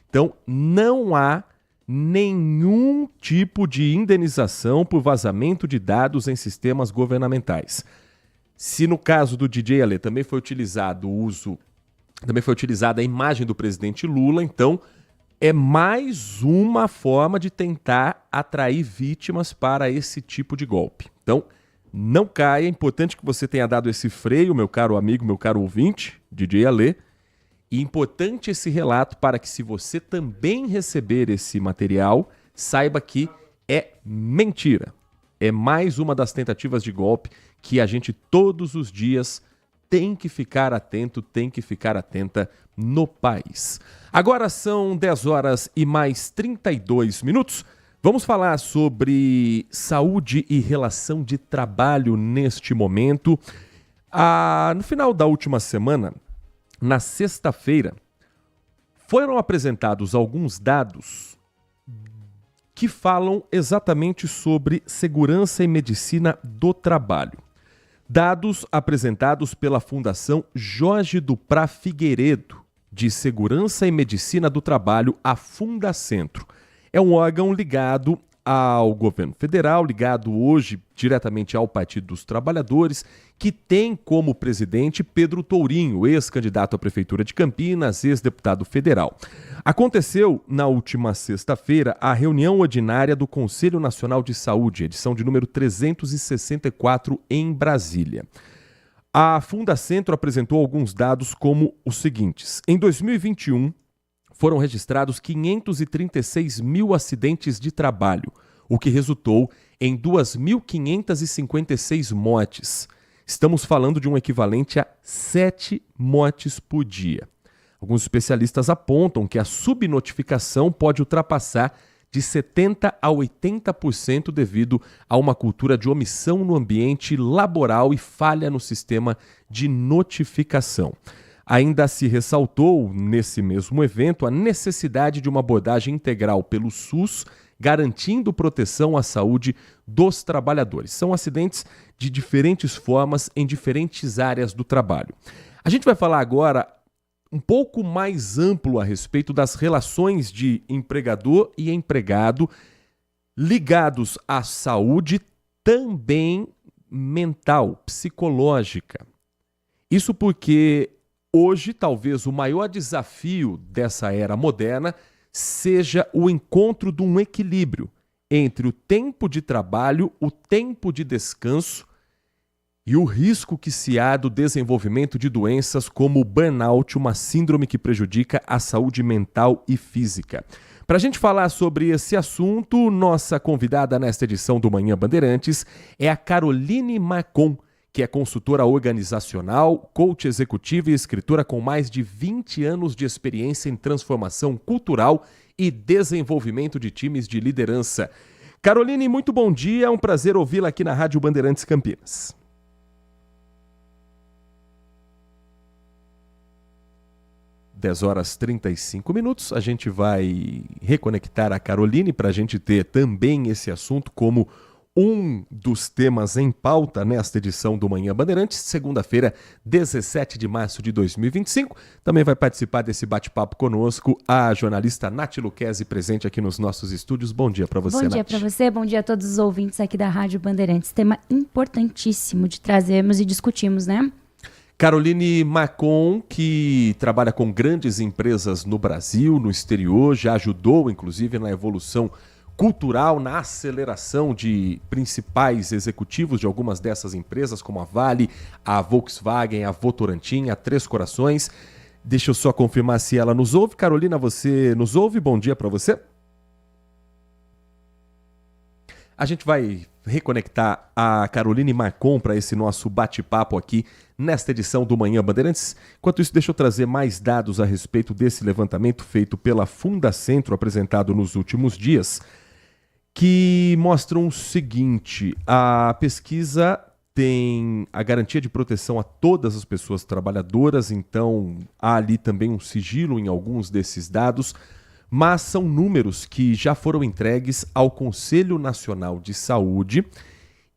Então, não há nenhum tipo de indenização por vazamento de dados em sistemas governamentais. Se no caso do DJ Ale também foi utilizada a imagem do presidente Lula, então é mais uma forma de tentar atrair vítimas para esse tipo de golpe. Então, não caia, é importante que você tenha dado esse freio, meu caro amigo, meu caro ouvinte, DJ Ale, e importante esse relato para que, se você também receber esse material, saiba que é mentira. É mais uma das tentativas de golpe que a gente todos os dias tem que ficar atento, tem que ficar atenta no país. Agora são 10 horas e mais 32 minutos. Vamos falar sobre saúde e relação de trabalho neste momento. No final da última semana, na sexta-feira, foram apresentados alguns dados que falam exatamente sobre segurança e medicina do trabalho. Dados apresentados pela Fundação Jorge Duprá Figueiredo, de Segurança e Medicina do Trabalho, a Fundacentro. É um órgão ligado ao governo federal, ligado hoje diretamente ao Partido dos Trabalhadores, que tem como presidente Pedro Tourinho, ex-candidato à Prefeitura de Campinas, ex-deputado federal. Aconteceu na última sexta-feira a reunião ordinária do Conselho Nacional de Saúde, edição de número 364 em Brasília. A Fundacentro apresentou alguns dados como os seguintes. Em 2021, foram registrados 536 mil acidentes de trabalho, o que resultou em 2.556 mortes. Estamos falando de um equivalente a 7 mortes por dia. Alguns especialistas apontam que a subnotificação pode ultrapassar de 70% a 80% devido a uma cultura de omissão no ambiente laboral e falha no sistema de notificação. Ainda se ressaltou, nesse mesmo evento, a necessidade de uma abordagem integral pelo SUS, garantindo proteção à saúde dos trabalhadores. São acidentes de diferentes formas em diferentes áreas do trabalho. A gente vai falar agora um pouco mais amplo a respeito das relações de empregador e empregado ligados à saúde também mental, psicológica. Isso porque hoje, talvez o maior desafio dessa era moderna seja o encontro de um equilíbrio entre o tempo de trabalho, o tempo de descanso e o risco que se há do desenvolvimento de doenças como o burnout, uma síndrome que prejudica a saúde mental e física. Para a gente falar sobre esse assunto, nossa convidada nesta edição do Manhã Bandeirantes é a Caroline Marcon, que é consultora organizacional, coach executiva e escritora com mais de 20 anos de experiência em transformação cultural e desenvolvimento de times de liderança. Caroline, muito bom dia, é um prazer ouvi-la aqui na Rádio Bandeirantes Campinas. Dez horas 35 minutos, a gente vai reconectar a Caroline para a gente ter também esse assunto como um dos temas em pauta nesta edição do Manhã Bandeirantes, segunda-feira, 17 de março de 2025. Também vai participar desse bate-papo conosco a jornalista Nath Luquezzi, presente aqui nos nossos estúdios. Bom dia para você, Nath. Bom dia para você, bom dia a todos os ouvintes aqui da Rádio Bandeirantes. Tema importantíssimo de trazermos e discutirmos, né? Caroline Marcon, que trabalha com grandes empresas no Brasil, no exterior, já ajudou, inclusive, na evolução cultural na aceleração de principais executivos de algumas dessas empresas, como a Vale, a Volkswagen, a Votorantim, a Três Corações. Deixa eu só confirmar se ela nos ouve. Carolina, você nos ouve? Bom dia para você. A gente vai reconectar a Caroline Marcon para esse nosso bate-papo aqui nesta edição do Manhã Bandeirantes. Enquanto isso, deixa eu trazer mais dados a respeito desse levantamento feito pela Fundacentro, apresentado nos últimos dias, que mostram o seguinte: a pesquisa tem a garantia de proteção a todas as pessoas trabalhadoras, então há ali também um sigilo em alguns desses dados, mas são números que já foram entregues ao Conselho Nacional de Saúde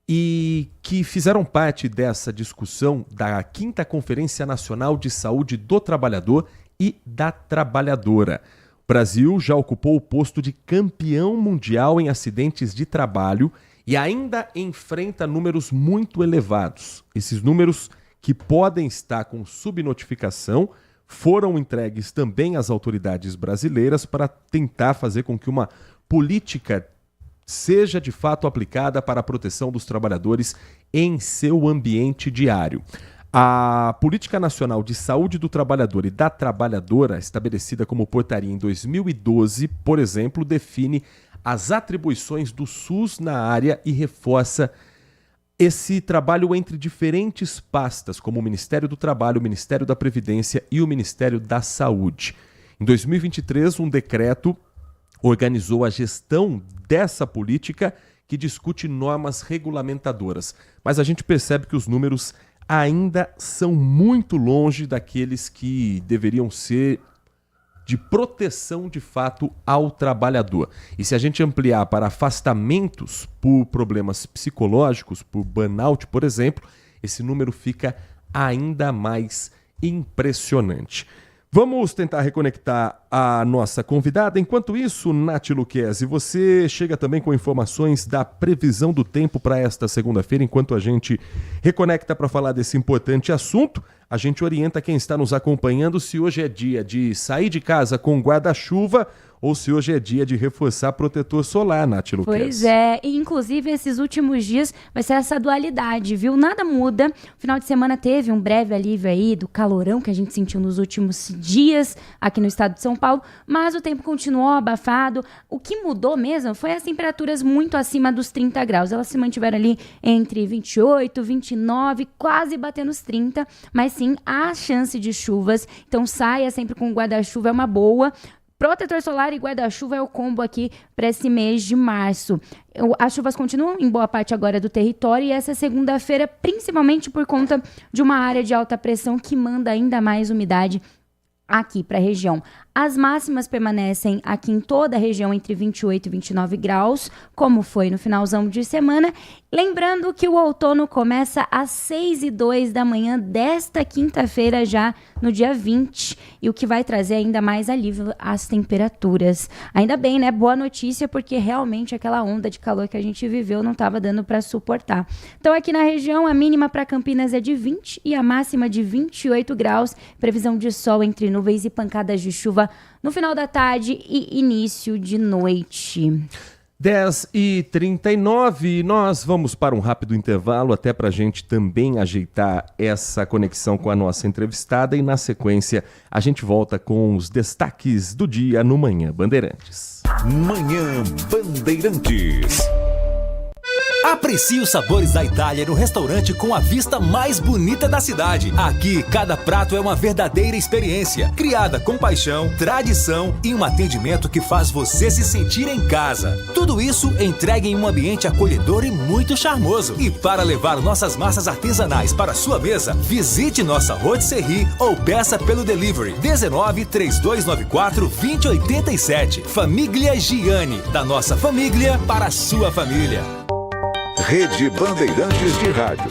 e que fizeram parte dessa discussão da 5ª Conferência Nacional de Saúde do Trabalhador e da Trabalhadora. O Brasil já ocupou o posto de campeão mundial em acidentes de trabalho e ainda enfrenta números muito elevados. Esses números, que podem estar com subnotificação, foram entregues também às autoridades brasileiras para tentar fazer com que uma política seja de fato aplicada para a proteção dos trabalhadores em seu ambiente diário. A Política Nacional de Saúde do Trabalhador e da Trabalhadora, estabelecida como portaria em 2012, por exemplo, define as atribuições do SUS na área e reforça esse trabalho entre diferentes pastas, como o Ministério do Trabalho, o Ministério da Previdência e o Ministério da Saúde. Em 2023, um decreto organizou a gestão dessa política que discute normas regulamentadoras. Mas a gente percebe que os números ainda são muito longe daqueles que deveriam ser de proteção de fato ao trabalhador. E se a gente ampliar para afastamentos por problemas psicológicos, por burnout, por exemplo, esse número fica ainda mais impressionante. Vamos tentar reconectar a nossa convidada. Enquanto isso, Nath Luquezzi, você chega também com informações da previsão do tempo para esta segunda-feira. Enquanto a gente reconecta para falar desse importante assunto, a gente orienta quem está nos acompanhando se hoje é dia de sair de casa com guarda-chuva ou se hoje é dia de reforçar protetor solar, Nath Luquezzi. Pois é, e inclusive esses últimos dias vai ser essa dualidade, viu? Nada muda. O final de semana teve um breve alívio aí do calorão que a gente sentiu nos últimos dias aqui no estado de São Paulo, mas o tempo continuou abafado. O que mudou mesmo foi as temperaturas muito acima dos 30 graus. Elas se mantiveram ali entre 28, 29, quase batendo os 30, mas sim, há chance de chuvas, então saia sempre com guarda-chuva, é uma boa. Protetor solar e guarda-chuva é o combo aqui para esse mês de março. As chuvas continuam em boa parte agora do território e essa segunda-feira, principalmente por conta de uma área de alta pressão que manda ainda mais umidade aqui para a região. As máximas permanecem aqui em toda a região entre 28 e 29 graus, como foi no finalzão de semana. Lembrando que o outono começa às 6h02 da manhã desta quinta-feira, já no dia 20, e o que vai trazer ainda mais alívio às temperaturas. Ainda bem, né? Boa notícia, porque realmente aquela onda de calor que a gente viveu não estava dando para suportar. Então aqui na região, a mínima para Campinas é de 20 e a máxima de 28 graus. Previsão de sol entre nuvens e pancadas de chuva no final da tarde e início de noite. 10h39, nós vamos para um rápido intervalo, até para a gente também ajeitar essa conexão com a nossa entrevistada, e na sequência a gente volta com os destaques do dia no Manhã Bandeirantes. Manhã Bandeirantes. Aprecie os sabores da Itália no restaurante com a vista mais bonita da cidade. Aqui, cada prato é uma verdadeira experiência, criada com paixão, tradição e um atendimento que faz você se sentir em casa. Tudo isso entregue em um ambiente acolhedor e muito charmoso. E para levar nossas massas artesanais para sua mesa, visite nossa rotisserie ou peça pelo delivery 19 3294 2087. Família Giani, da nossa família para a sua família. Rede Bandeirantes de Rádio.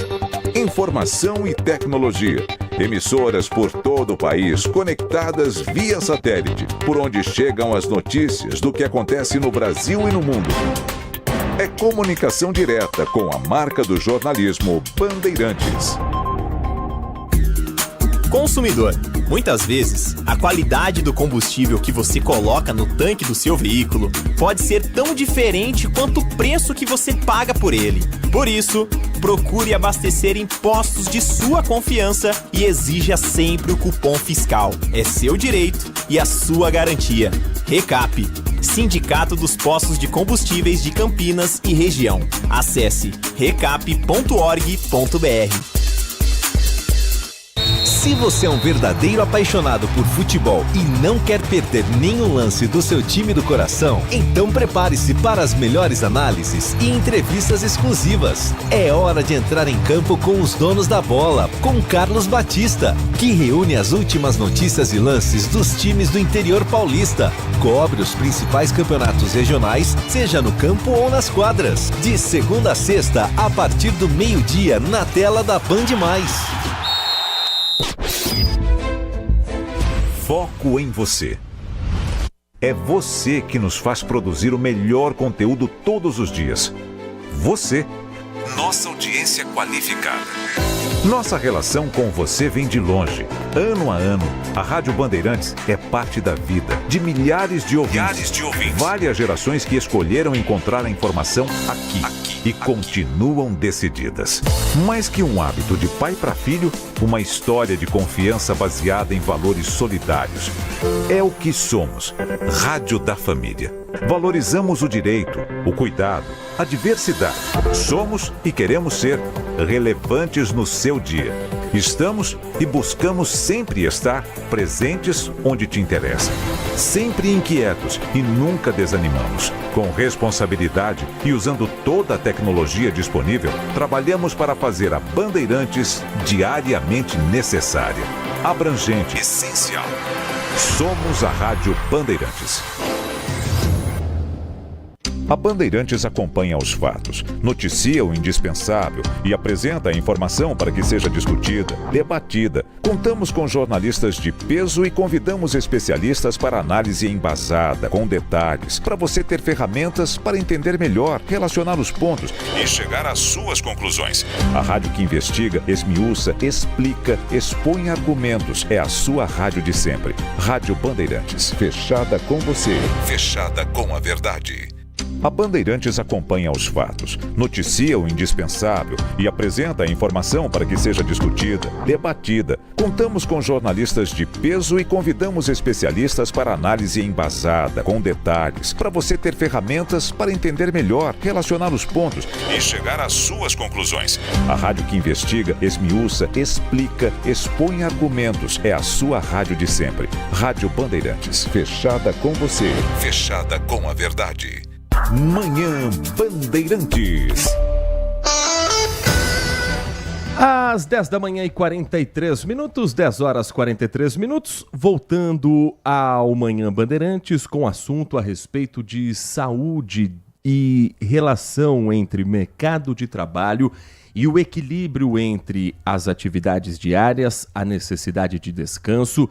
Informação e tecnologia. Emissoras por todo o país conectadas via satélite, por onde chegam as notícias do que acontece no Brasil e no mundo. É comunicação direta com a marca do jornalismo Bandeirantes. Consumidor, Muitas vezes, a qualidade do combustível que você coloca no tanque do seu veículo pode ser tão diferente quanto o preço que você paga por ele. Por isso, procure abastecer em postos de sua confiança e exija sempre o cupom fiscal. É seu direito e a sua garantia. Recap, Sindicato dos Postos de Combustíveis de Campinas e Região. Acesse recap.org.br. Se você é um verdadeiro apaixonado por futebol e não quer perder nenhum lance do seu time do coração, então prepare-se para as melhores análises e entrevistas exclusivas. É hora de entrar em campo com os donos da bola, com Carlos Batista, que reúne as últimas notícias e lances dos times do interior paulista. Cobre os principais campeonatos regionais, seja no campo ou nas quadras. De segunda a sexta, a partir do meio-dia, na tela da Band+. Foco em você. É você que nos faz produzir o melhor conteúdo todos os dias. Você, nossa audiência qualificada. Nossa relação com você vem de longe. Ano a ano, a Rádio Bandeirantes é parte da vida de milhares de ouvintes. Várias gerações que escolheram encontrar a informação aqui e continuam decididas. Mais que um hábito de pai para filho, uma história de confiança baseada em valores solidários. É o que somos. Rádio da Família. Valorizamos o direito, o cuidado, a diversidade. Somos e queremos ser relevantes no seu dia. Estamos e buscamos sempre estar presentes onde te interessa. Sempre inquietos e nunca desanimamos. Com responsabilidade e usando toda a tecnologia disponível, trabalhamos para fazer a Bandeirantes diariamente necessária, abrangente, essencial. Somos a Rádio Bandeirantes. A Bandeirantes acompanha os fatos, noticia o indispensável e apresenta a informação para que seja discutida, debatida. Contamos com jornalistas de peso e convidamos especialistas para análise embasada, com detalhes, para você ter ferramentas para entender melhor, relacionar os pontos e chegar às suas conclusões. A rádio que investiga, esmiuça, explica, expõe argumentos. É a sua rádio de sempre. Rádio Bandeirantes. Fechada com você. Fechada com a verdade. A Bandeirantes acompanha os fatos, noticia o indispensável e apresenta a informação para que seja discutida, debatida. Contamos com jornalistas de peso e convidamos especialistas para análise embasada, com detalhes, para você ter ferramentas para entender melhor, relacionar os pontos e chegar às suas conclusões. A rádio que investiga, esmiuça, explica, expõe argumentos. É a sua rádio de sempre. Rádio Bandeirantes. Fechada com você. Fechada com a verdade. Manhã Bandeirantes. Às 10 da manhã e 43 minutos, 10 horas 43 minutos, voltando ao Manhã Bandeirantes com assunto a respeito de saúde e relação entre mercado de trabalho e o equilíbrio entre as atividades diárias, a necessidade de descanso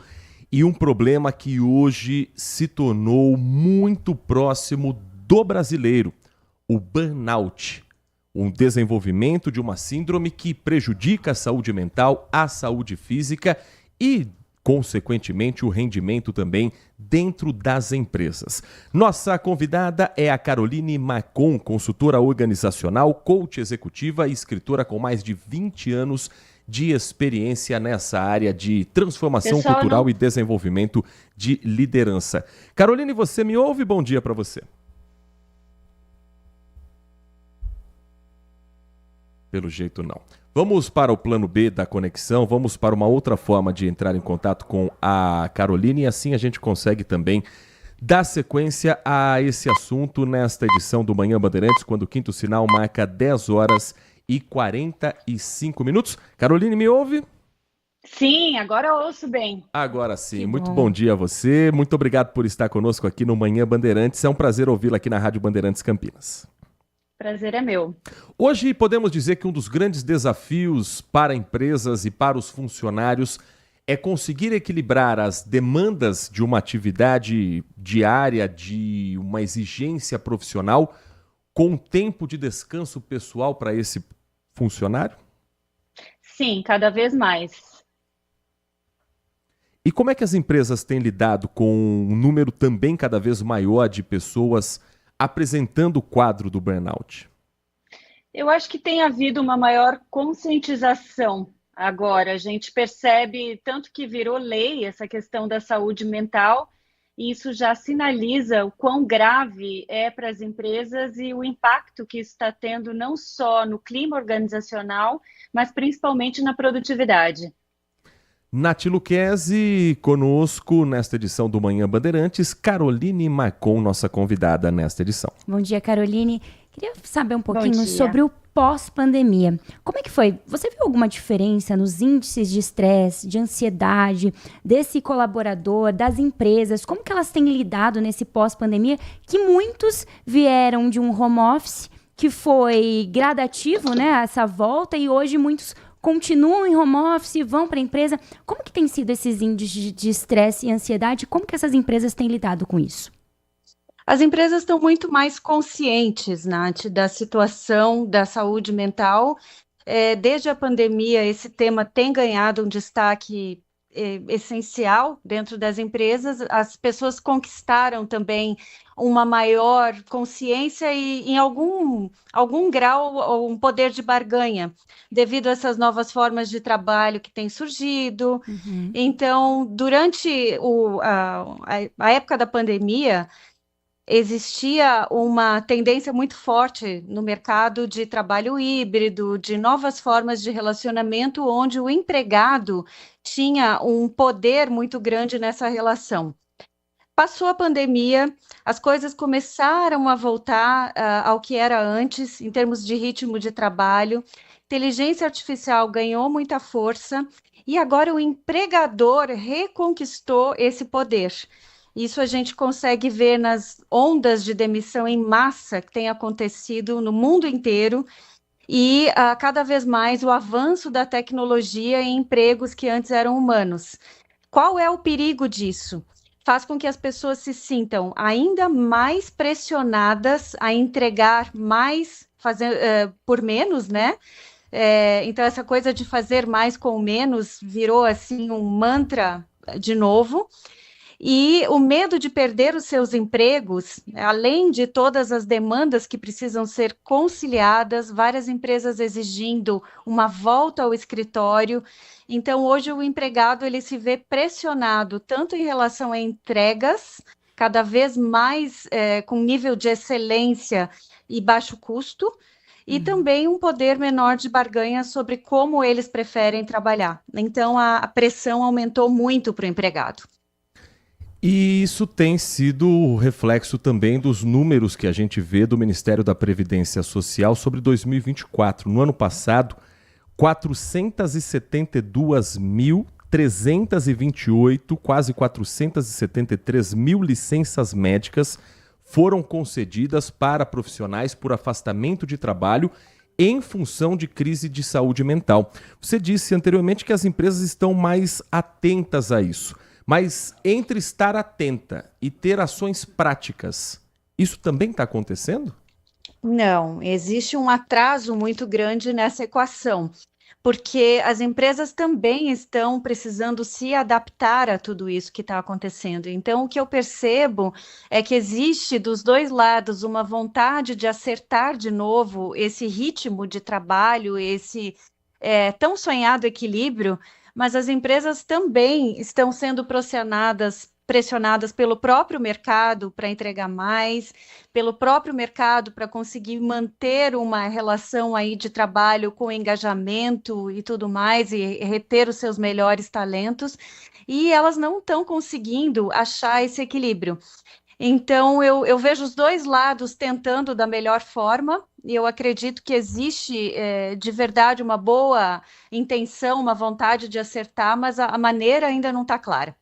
e um problema que hoje se tornou muito próximo do brasileiro, o burnout, um desenvolvimento de uma síndrome que prejudica a saúde mental, a saúde física e, consequentemente, o rendimento também dentro das empresas. Nossa convidada é a Caroline Macon, consultora organizacional, coach executiva e escritora com mais de 20 anos de experiência nessa área de transformação cultural e desenvolvimento de liderança. Caroline, você me ouve? Bom dia para você. Pelo jeito não. Vamos para o plano B da conexão, vamos para uma outra forma de entrar em contato com a Caroline e assim a gente consegue também dar sequência a esse assunto nesta edição do Manhã Bandeirantes, quando o quinto sinal marca 10 horas e 45 minutos. Caroline, me ouve? Sim, agora eu ouço bem. Agora sim. Muito bom dia a você. Muito obrigado por estar conosco aqui no Manhã Bandeirantes. É um prazer ouvi-la aqui na Rádio Bandeirantes Campinas. Prazer é meu. Hoje podemos dizer que um dos grandes desafios para empresas e para os funcionários é conseguir equilibrar as demandas de uma atividade diária, de uma exigência profissional, com tempo de descanso pessoal para esse funcionário? Sim, cada vez mais. E como é que as empresas têm lidado com um número também cada vez maior de pessoas apresentando o quadro do burnout? Eu acho que tem havido uma maior conscientização agora. A gente percebe tanto que virou lei essa questão da saúde mental, e isso já sinaliza o quão grave é para as empresas e o impacto que isso está tendo não só no clima organizacional, mas principalmente na produtividade. Nath Luquezzi, conosco nesta edição do Manhã Bandeirantes, Caroline Marcon, nossa convidada nesta edição. Bom dia, Caroline. Queria saber um pouquinho sobre o pós-pandemia. Como é que foi? Você viu alguma diferença nos índices de estresse, de ansiedade, desse colaborador, das empresas? Como que elas têm lidado nesse pós-pandemia? Que muitos vieram de um home office que foi gradativo, né, essa volta, e hoje muitos continuam em home office, vão para a empresa. Como que tem sido esses índices de estresse e ansiedade? Como que essas empresas têm lidado com isso? As empresas estão muito mais conscientes, Nath, da situação da saúde mental. Desde a pandemia, esse tema tem ganhado um destaque essencial dentro das empresas. As pessoas conquistaram também uma maior consciência e, em algum grau, um poder de barganha, devido a essas novas formas de trabalho que têm surgido. Então, durante a época da pandemia, existia uma tendência muito forte no mercado de trabalho híbrido, de novas formas de relacionamento, onde o empregado tinha um poder muito grande nessa relação. Passou a pandemia, as coisas começaram a voltar ao que era antes, em termos de ritmo de trabalho. Inteligência artificial ganhou muita força e agora o empregador reconquistou esse poder. Isso a gente consegue ver nas ondas de demissão em massa que tem acontecido no mundo inteiro e cada vez mais o avanço da tecnologia em empregos que antes eram humanos. Qual é o perigo disso? Faz com que as pessoas se sintam ainda mais pressionadas a entregar mais por menos, né? Então essa coisa de fazer mais com menos virou assim um mantra de novo. E o medo de perder os seus empregos, além de todas as demandas que precisam ser conciliadas, várias empresas exigindo uma volta ao escritório. Então, hoje o empregado ele se vê pressionado tanto em relação a entregas, cada vez mais com nível de excelência e baixo custo, e também um poder menor de barganha sobre como eles preferem trabalhar. Então, a pressão aumentou muito para o empregado. E isso tem sido reflexo também dos números que a gente vê do Ministério da Previdência Social sobre 2024. No ano passado, 472.328, quase 473 mil licenças médicas foram concedidas para profissionais por afastamento de trabalho em função de crise de saúde mental. Você disse anteriormente que as empresas estão mais atentas a isso. Mas entre estar atenta e ter ações práticas, isso também está acontecendo? Não, existe um atraso muito grande nessa equação, porque as empresas também estão precisando se adaptar a tudo isso que está acontecendo. Então, o que eu percebo é que existe dos dois lados uma vontade de acertar de novo esse ritmo de trabalho, esse tão sonhado equilíbrio, mas as empresas também estão sendo pressionadas pelo próprio mercado para entregar mais, pelo próprio mercado para conseguir manter uma relação aí de trabalho com engajamento e tudo mais, e reter os seus melhores talentos, e elas não estão conseguindo achar esse equilíbrio. Então, eu vejo os dois lados tentando da melhor forma, e eu acredito que existe de verdade uma boa intenção, uma vontade de acertar, mas a maneira ainda não está clara.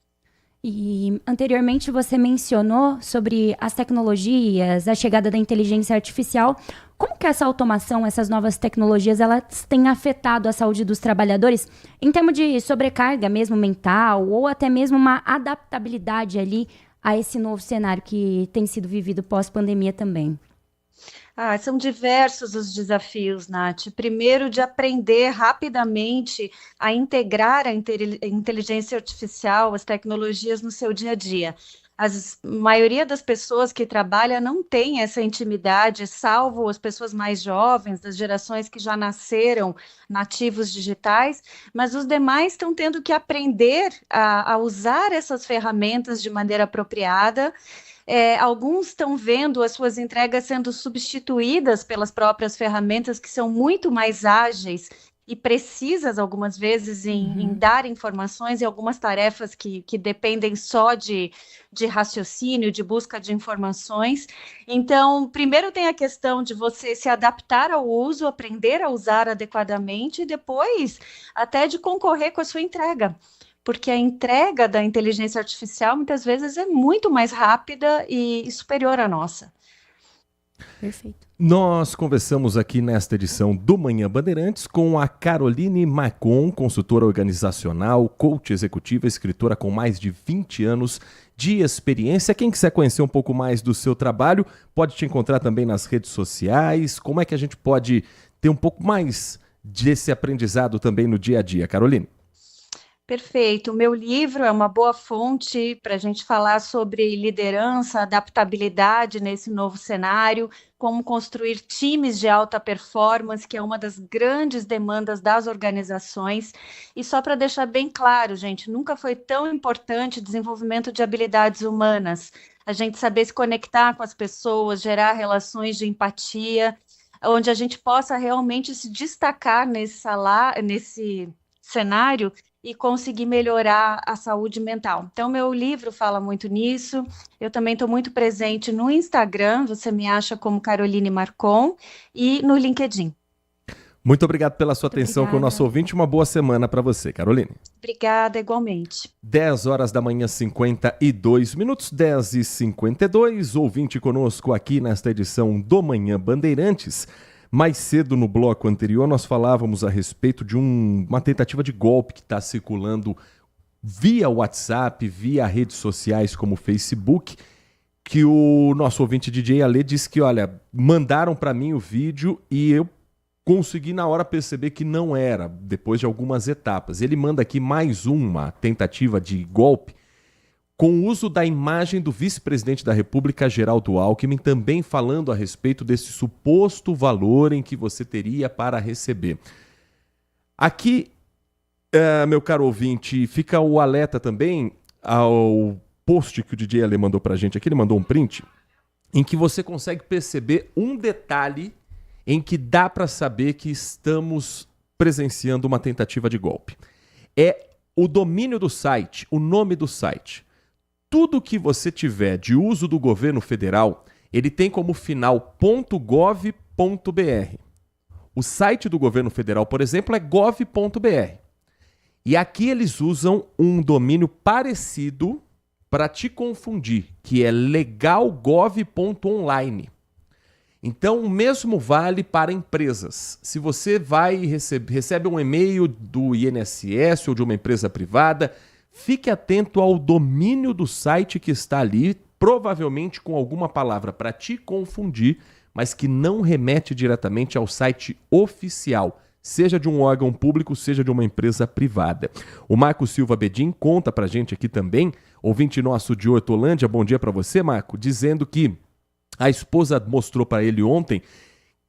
E anteriormente você mencionou sobre as tecnologias, a chegada da inteligência artificial. Como que essa automação, essas novas tecnologias, elas têm afetado a saúde dos trabalhadores em termos de sobrecarga mesmo mental ou até mesmo uma adaptabilidade ali a esse novo cenário que tem sido vivido pós-pandemia também? São diversos os desafios, Nath. Primeiro, de aprender rapidamente a integrar a inteligência artificial, as tecnologias no seu dia a dia. A maioria das pessoas que trabalham não tem essa intimidade, salvo as pessoas mais jovens, das gerações que já nasceram nativos digitais, mas os demais estão tendo que aprender a usar essas ferramentas de maneira apropriada. Alguns estão vendo as suas entregas sendo substituídas pelas próprias ferramentas, que são muito mais ágeis e precisas, algumas vezes, em dar informações, e algumas tarefas que dependem só de raciocínio, de busca de informações. Então, primeiro tem a questão de você se adaptar ao uso, aprender a usar adequadamente, e depois até de concorrer com a sua entrega. Porque a entrega da inteligência artificial, muitas vezes, é muito mais rápida e superior à nossa. Perfeito. Nós conversamos aqui nesta edição do Manhã Bandeirantes com a Caroline Macon, consultora organizacional, coach executiva, escritora com mais de 20 anos de experiência. Quem quiser conhecer um pouco mais do seu trabalho, pode te encontrar também nas redes sociais. Como é que a gente pode ter um pouco mais desse aprendizado também no dia a dia, Caroline? Perfeito. O meu livro é uma boa fonte para a gente falar sobre liderança, adaptabilidade nesse novo cenário, como construir times de alta performance, que é uma das grandes demandas das organizações. E só para deixar bem claro, gente, nunca foi tão importante o desenvolvimento de habilidades humanas. A gente saber se conectar com as pessoas, gerar relações de empatia, onde a gente possa realmente se destacar nesse cenário e conseguir melhorar a saúde mental. Então, meu livro fala muito nisso. Eu também estou muito presente no Instagram, você me acha como Caroline Macon, e no LinkedIn. Muito obrigado pela sua atenção com o nosso ouvinte. Uma boa semana para você, Caroline. Obrigada, igualmente. 10 horas da manhã, 52 minutos, 10h52. Ouvinte conosco aqui nesta edição do Manhã Bandeirantes. Mais cedo no bloco anterior nós falávamos a respeito de uma tentativa de golpe que está circulando via WhatsApp, via redes sociais como Facebook, que o nosso ouvinte DJ Ale disse que, olha, mandaram para mim o vídeo e eu consegui na hora perceber que não era, depois de algumas etapas. Ele manda aqui mais uma tentativa de golpe com o uso da imagem do vice-presidente da República, Geraldo Alckmin, também falando a respeito desse suposto valor em que você teria para receber. Aqui, meu caro ouvinte, fica o alerta também ao post que o DJ Ale mandou pra gente aqui, ele mandou um print, em que você consegue perceber um detalhe em que dá para saber que estamos presenciando uma tentativa de golpe. É o domínio do site, o nome do site. Tudo que você tiver de uso do governo federal, ele tem como final .gov.br. O site do governo federal, por exemplo, é gov.br. E aqui eles usam um domínio parecido para te confundir, que é legalgov.online. Então, o mesmo vale para empresas. Se você recebe um e-mail do INSS ou de uma empresa privada, fique atento ao domínio do site que está ali, provavelmente com alguma palavra para te confundir, mas que não remete diretamente ao site oficial, seja de um órgão público, seja de uma empresa privada. O Marco Silva Bedin conta para a gente aqui também, ouvinte nosso de Hortolândia, bom dia para você, Marco, dizendo que a esposa mostrou para ele ontem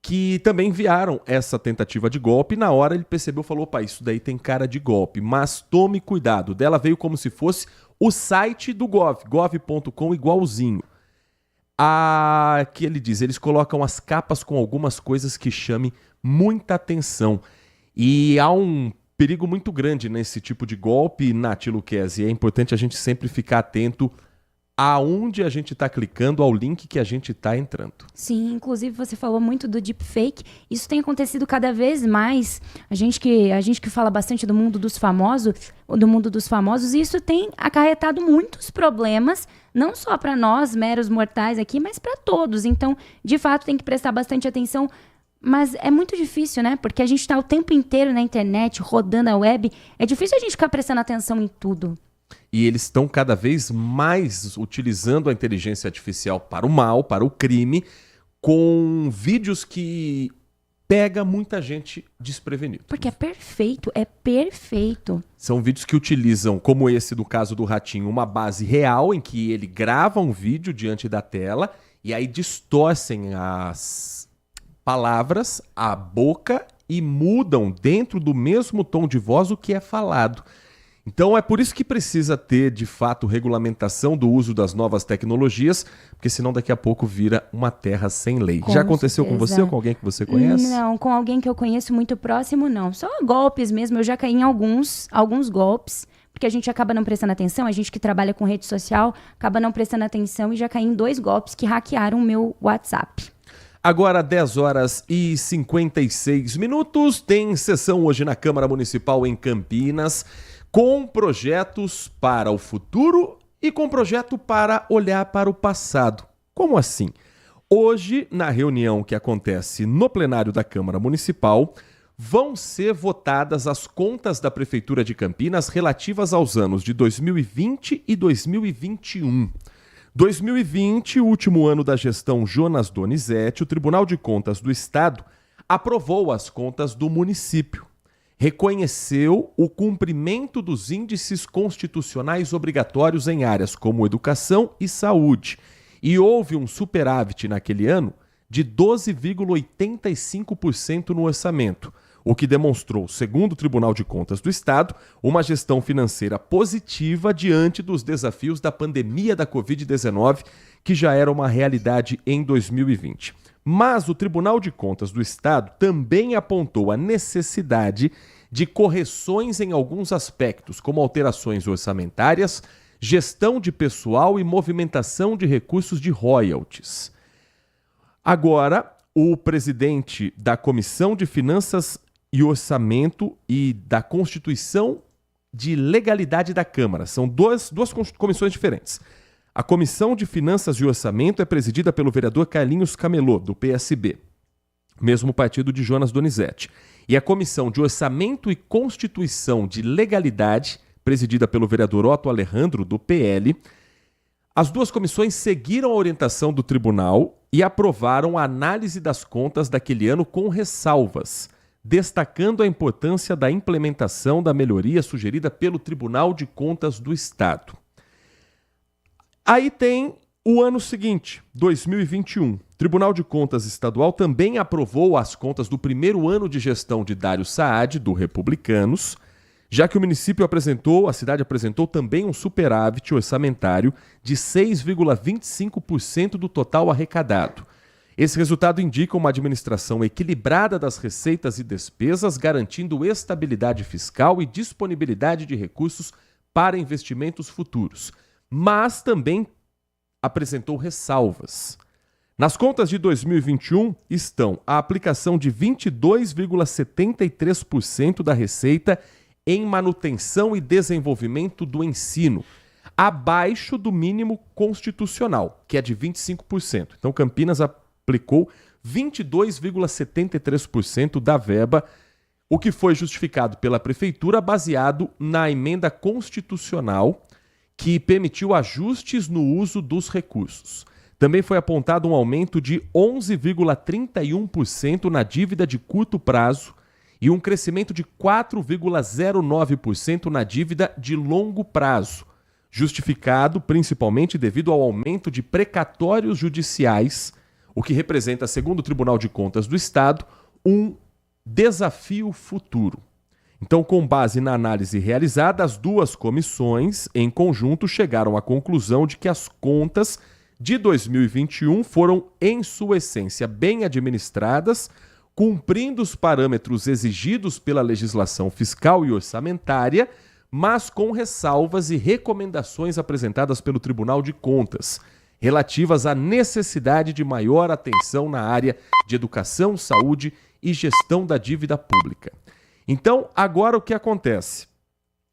que também enviaram essa tentativa de golpe. Na hora ele percebeu, falou, opa, isso daí tem cara de golpe, mas tome cuidado. Dela veio como se fosse o site do gov.com igualzinho. Que ele diz, eles colocam as capas com algumas coisas que chamem muita atenção. E há um perigo muito grande nesse tipo de golpe, Nath Luquezzi. É importante a gente sempre ficar atento aonde a gente está clicando, ao link que a gente está entrando. Sim, inclusive você falou muito do deepfake. Isso tem acontecido cada vez mais. A gente que fala bastante do mundo dos famosos, e isso tem acarretado muitos problemas, não só para nós, meros mortais aqui, mas para todos. Então, de fato, tem que prestar bastante atenção. Mas é muito difícil, né? Porque a gente está o tempo inteiro na internet, rodando a web. É difícil a gente ficar prestando atenção em tudo. E eles estão cada vez mais utilizando a inteligência artificial para o mal, para o crime, com vídeos que pega muita gente desprevenida. Porque é perfeito, é perfeito. São vídeos que utilizam, como esse do caso do Ratinho, uma base real em que ele grava um vídeo diante da tela e aí distorcem as palavras, a boca e mudam dentro do mesmo tom de voz o que é falado. Então é por isso que precisa ter, de fato, regulamentação do uso das novas tecnologias, porque senão daqui a pouco vira uma terra sem lei. Já aconteceu com você ou com alguém que você conhece? Não, com alguém que eu conheço muito próximo, não. Só golpes mesmo, eu já caí em alguns golpes, porque a gente acaba não prestando atenção, a gente que trabalha com rede social, acaba não prestando atenção e já caí em 2 golpes que hackearam o meu WhatsApp. Agora, 10 horas e 56 minutos, tem sessão hoje na Câmara Municipal em Campinas, com projetos para o futuro e com projeto para olhar para o passado. Como assim? Hoje, na reunião que acontece no plenário da Câmara Municipal, vão ser votadas as contas da Prefeitura de Campinas relativas aos anos de 2020 e 2021. 2020, o último ano da gestão Jonas Donizete, o Tribunal de Contas do Estado aprovou as contas do município. Reconheceu o cumprimento dos índices constitucionais obrigatórios em áreas como educação e saúde. E houve um superávit naquele ano de 12,85% no orçamento, o que demonstrou, segundo o Tribunal de Contas do Estado, uma gestão financeira positiva diante dos desafios da pandemia da Covid-19, que já era uma realidade em 2020. Mas o Tribunal de Contas do Estado também apontou a necessidade de correções em alguns aspectos, como alterações orçamentárias, gestão de pessoal e movimentação de recursos de royalties. Agora, o presidente da Comissão de Finanças e Orçamento e da Constituição de Legalidade da Câmara, são duas comissões diferentes. A Comissão de Finanças e Orçamento é presidida pelo vereador Carlinhos Camelô, do PSB, mesmo partido de Jonas Donizete. E a Comissão de Orçamento e Constituição de Legalidade, presidida pelo vereador Otto Alejandro, do PL. As duas comissões seguiram a orientação do tribunal e aprovaram a análise das contas daquele ano com ressalvas, destacando a importância da implementação da melhoria sugerida pelo Tribunal de Contas do Estado. Aí tem o ano seguinte, 2021. O Tribunal de Contas Estadual também aprovou as contas do primeiro ano de gestão de Dário Saad, do Republicanos, já que o município a cidade apresentou também um superávit orçamentário de 6,25% do total arrecadado. Esse resultado indica uma administração equilibrada das receitas e despesas, garantindo estabilidade fiscal e disponibilidade de recursos para investimentos futuros, mas também apresentou ressalvas. Nas contas de 2021 estão a aplicação de 22,73% da receita em manutenção e desenvolvimento do ensino, abaixo do mínimo constitucional, que é de 25%. Então, Campinas aplicou 22,73% da verba, o que foi justificado pela Prefeitura baseado na emenda constitucional que permitiu ajustes no uso dos recursos. Também foi apontado um aumento de 11,31% na dívida de curto prazo e um crescimento de 4,09% na dívida de longo prazo, justificado principalmente devido ao aumento de precatórios judiciais, o que representa, segundo o Tribunal de Contas do Estado, um desafio futuro. Então, com base na análise realizada, as duas comissões, em conjunto, chegaram à conclusão de que as contas de 2021 foram, em sua essência, bem administradas, cumprindo os parâmetros exigidos pela legislação fiscal e orçamentária, mas com ressalvas e recomendações apresentadas pelo Tribunal de Contas, relativas à necessidade de maior atenção na área de educação, saúde e gestão da dívida pública. Então, agora o que acontece?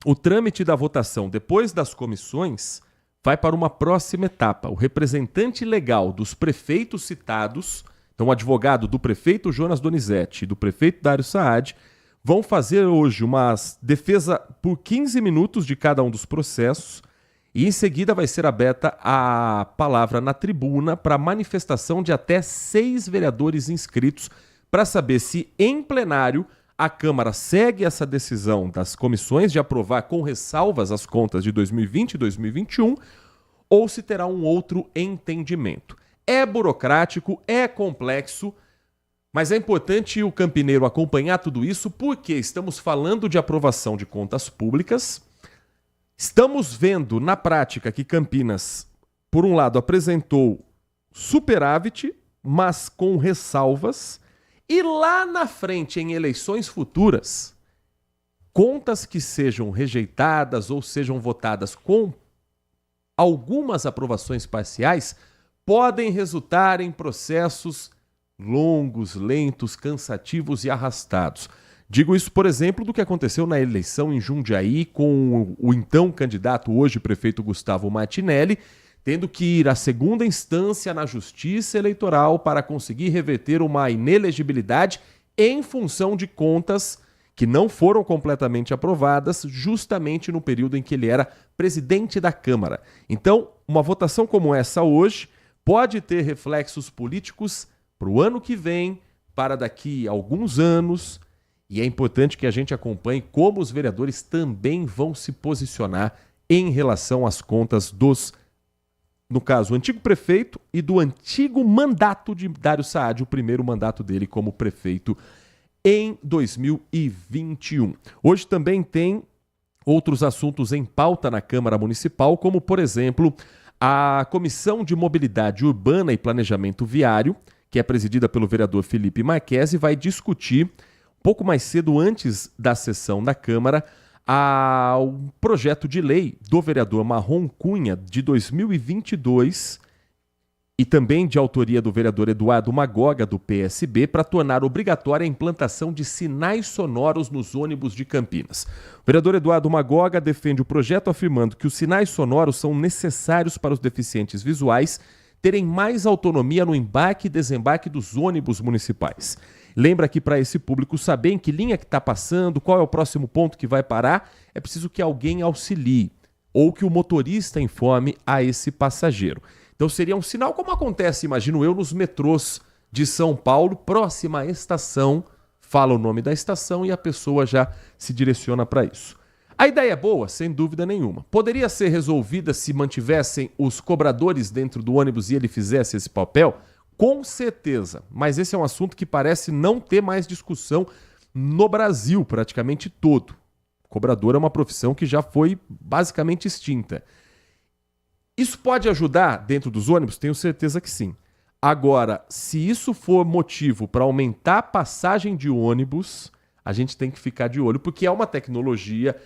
O trâmite da votação depois das comissões vai para uma próxima etapa. O representante legal dos prefeitos citados, então o advogado do prefeito Jonas Donizete e do prefeito Dário Saad, vão fazer hoje uma defesa por 15 minutos de cada um dos processos E em seguida vai ser aberta a palavra na tribuna para manifestação de até 6 vereadores inscritos para saber se em plenário a Câmara segue essa decisão das comissões de aprovar com ressalvas as contas de 2020 e 2021 ou se terá um outro entendimento. É burocrático, é complexo, mas é importante o campineiro acompanhar tudo isso porque estamos falando de aprovação de contas públicas. Estamos vendo na prática que Campinas, por um lado, apresentou superávit, mas com ressalvas, e lá na frente, em eleições futuras, contas que sejam rejeitadas ou sejam votadas com algumas aprovações parciais podem resultar em processos longos, lentos, cansativos e arrastados. Digo isso, por exemplo, do que aconteceu na eleição em Jundiaí com o então candidato, hoje prefeito Gustavo Martinelli, tendo que ir à segunda instância na Justiça Eleitoral para conseguir reverter uma inelegibilidade em função de contas que não foram completamente aprovadas justamente no período em que ele era presidente da Câmara. Então, uma votação como essa hoje pode ter reflexos políticos para o ano que vem, para daqui a alguns anos. E é importante que a gente acompanhe como os vereadores também vão se posicionar em relação às contas dos, no caso, o antigo prefeito e do antigo mandato de Dário Saad, o primeiro mandato dele como prefeito em 2021. Hoje também tem outros assuntos em pauta na Câmara Municipal, como, por exemplo, a Comissão de Mobilidade Urbana e Planejamento Viário, que é presidida pelo vereador Felipe Marquesi, vai discutir um pouco mais cedo, antes da sessão da Câmara, um projeto de lei do vereador Marrom Cunha, de 2022, e também de autoria do vereador Eduardo Magoga, do PSB, para tornar obrigatória a implantação de sinais sonoros nos ônibus de Campinas. O vereador Eduardo Magoga defende o projeto afirmando que os sinais sonoros são necessários para os deficientes visuais terem mais autonomia no embarque e desembarque dos ônibus municipais. Lembra que para esse público saber em que linha que está passando, qual é o próximo ponto que vai parar, é preciso que alguém auxilie ou que o motorista informe a esse passageiro. Então seria um sinal como acontece, imagino eu, nos metrôs de São Paulo, próxima à estação, fala o nome da estação e a pessoa já se direciona para isso. A ideia é boa, sem dúvida nenhuma. Poderia ser resolvida se mantivessem os cobradores dentro do ônibus e ele fizesse esse papel? Com certeza, mas esse é um assunto que parece não ter mais discussão no Brasil, praticamente todo. Cobrador é uma profissão que já foi basicamente extinta. Isso pode ajudar dentro dos ônibus? Tenho certeza que sim. Agora, se isso for motivo para aumentar a passagem de ônibus, a gente tem que ficar de olho, porque é uma tecnologia.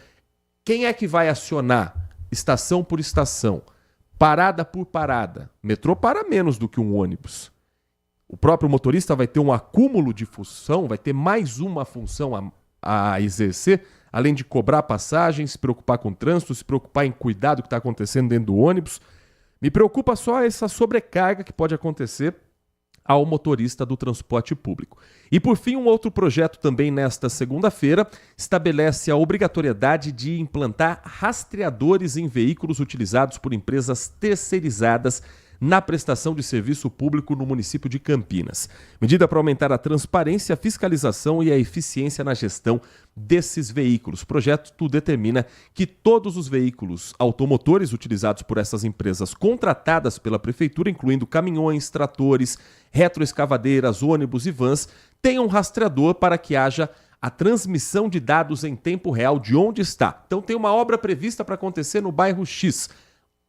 Quem é que vai acionar estação por estação, parada por parada? Metrô para menos do que um ônibus. O próprio motorista vai ter um acúmulo de função, vai ter mais uma função a exercer, além de cobrar passagem, se preocupar com o trânsito, se preocupar em cuidar do que está acontecendo dentro do ônibus. Me preocupa só essa sobrecarga que pode acontecer ao motorista do transporte público. E por fim, um outro projeto também nesta segunda-feira estabelece a obrigatoriedade de implantar rastreadores em veículos utilizados por empresas terceirizadas na prestação de serviço público no município de Campinas. Medida para aumentar a transparência, a fiscalização e a eficiência na gestão desses veículos. O projeto determina que todos os veículos automotores utilizados por essas empresas contratadas pela prefeitura, incluindo caminhões, tratores, retroescavadeiras, ônibus e vans, tenham um rastreador para que haja a transmissão de dados em tempo real de onde está. Então tem uma obra prevista para acontecer no bairro X.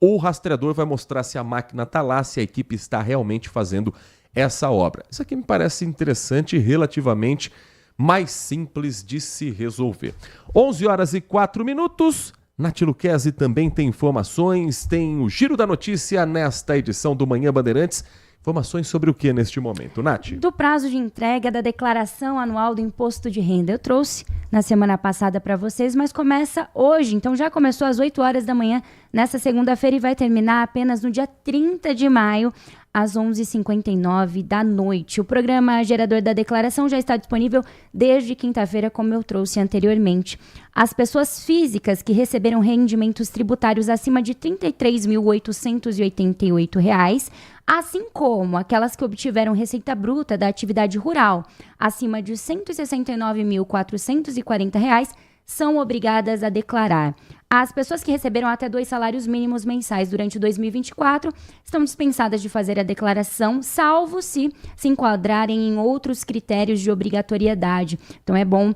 O rastreador vai mostrar se a máquina está lá, se a equipe está realmente fazendo essa obra. Isso aqui me parece interessante e relativamente mais simples de se resolver. 11h04. Nath Luquezzi também tem informações, tem o Giro da Notícia nesta edição do Manhã Bandeirantes. Informações sobre o que neste momento, Nath? Do prazo de entrega da declaração anual do imposto de renda. Eu trouxe na semana passada para vocês, mas começa hoje. Então já começou às 8 horas da manhã nessa segunda-feira e vai terminar apenas no dia 30 de maio. às 11h59 da noite. O programa gerador da declaração já está disponível desde quinta-feira, como eu trouxe anteriormente. As pessoas físicas que receberam rendimentos tributários acima de R$ 33.888, assim como aquelas que obtiveram receita bruta da atividade rural acima de R$ 169.440, são obrigadas a declarar. As pessoas que receberam até 2 salários mínimos mensais durante 2024 estão dispensadas de fazer a declaração, salvo se enquadrarem em outros critérios de obrigatoriedade. Então é bom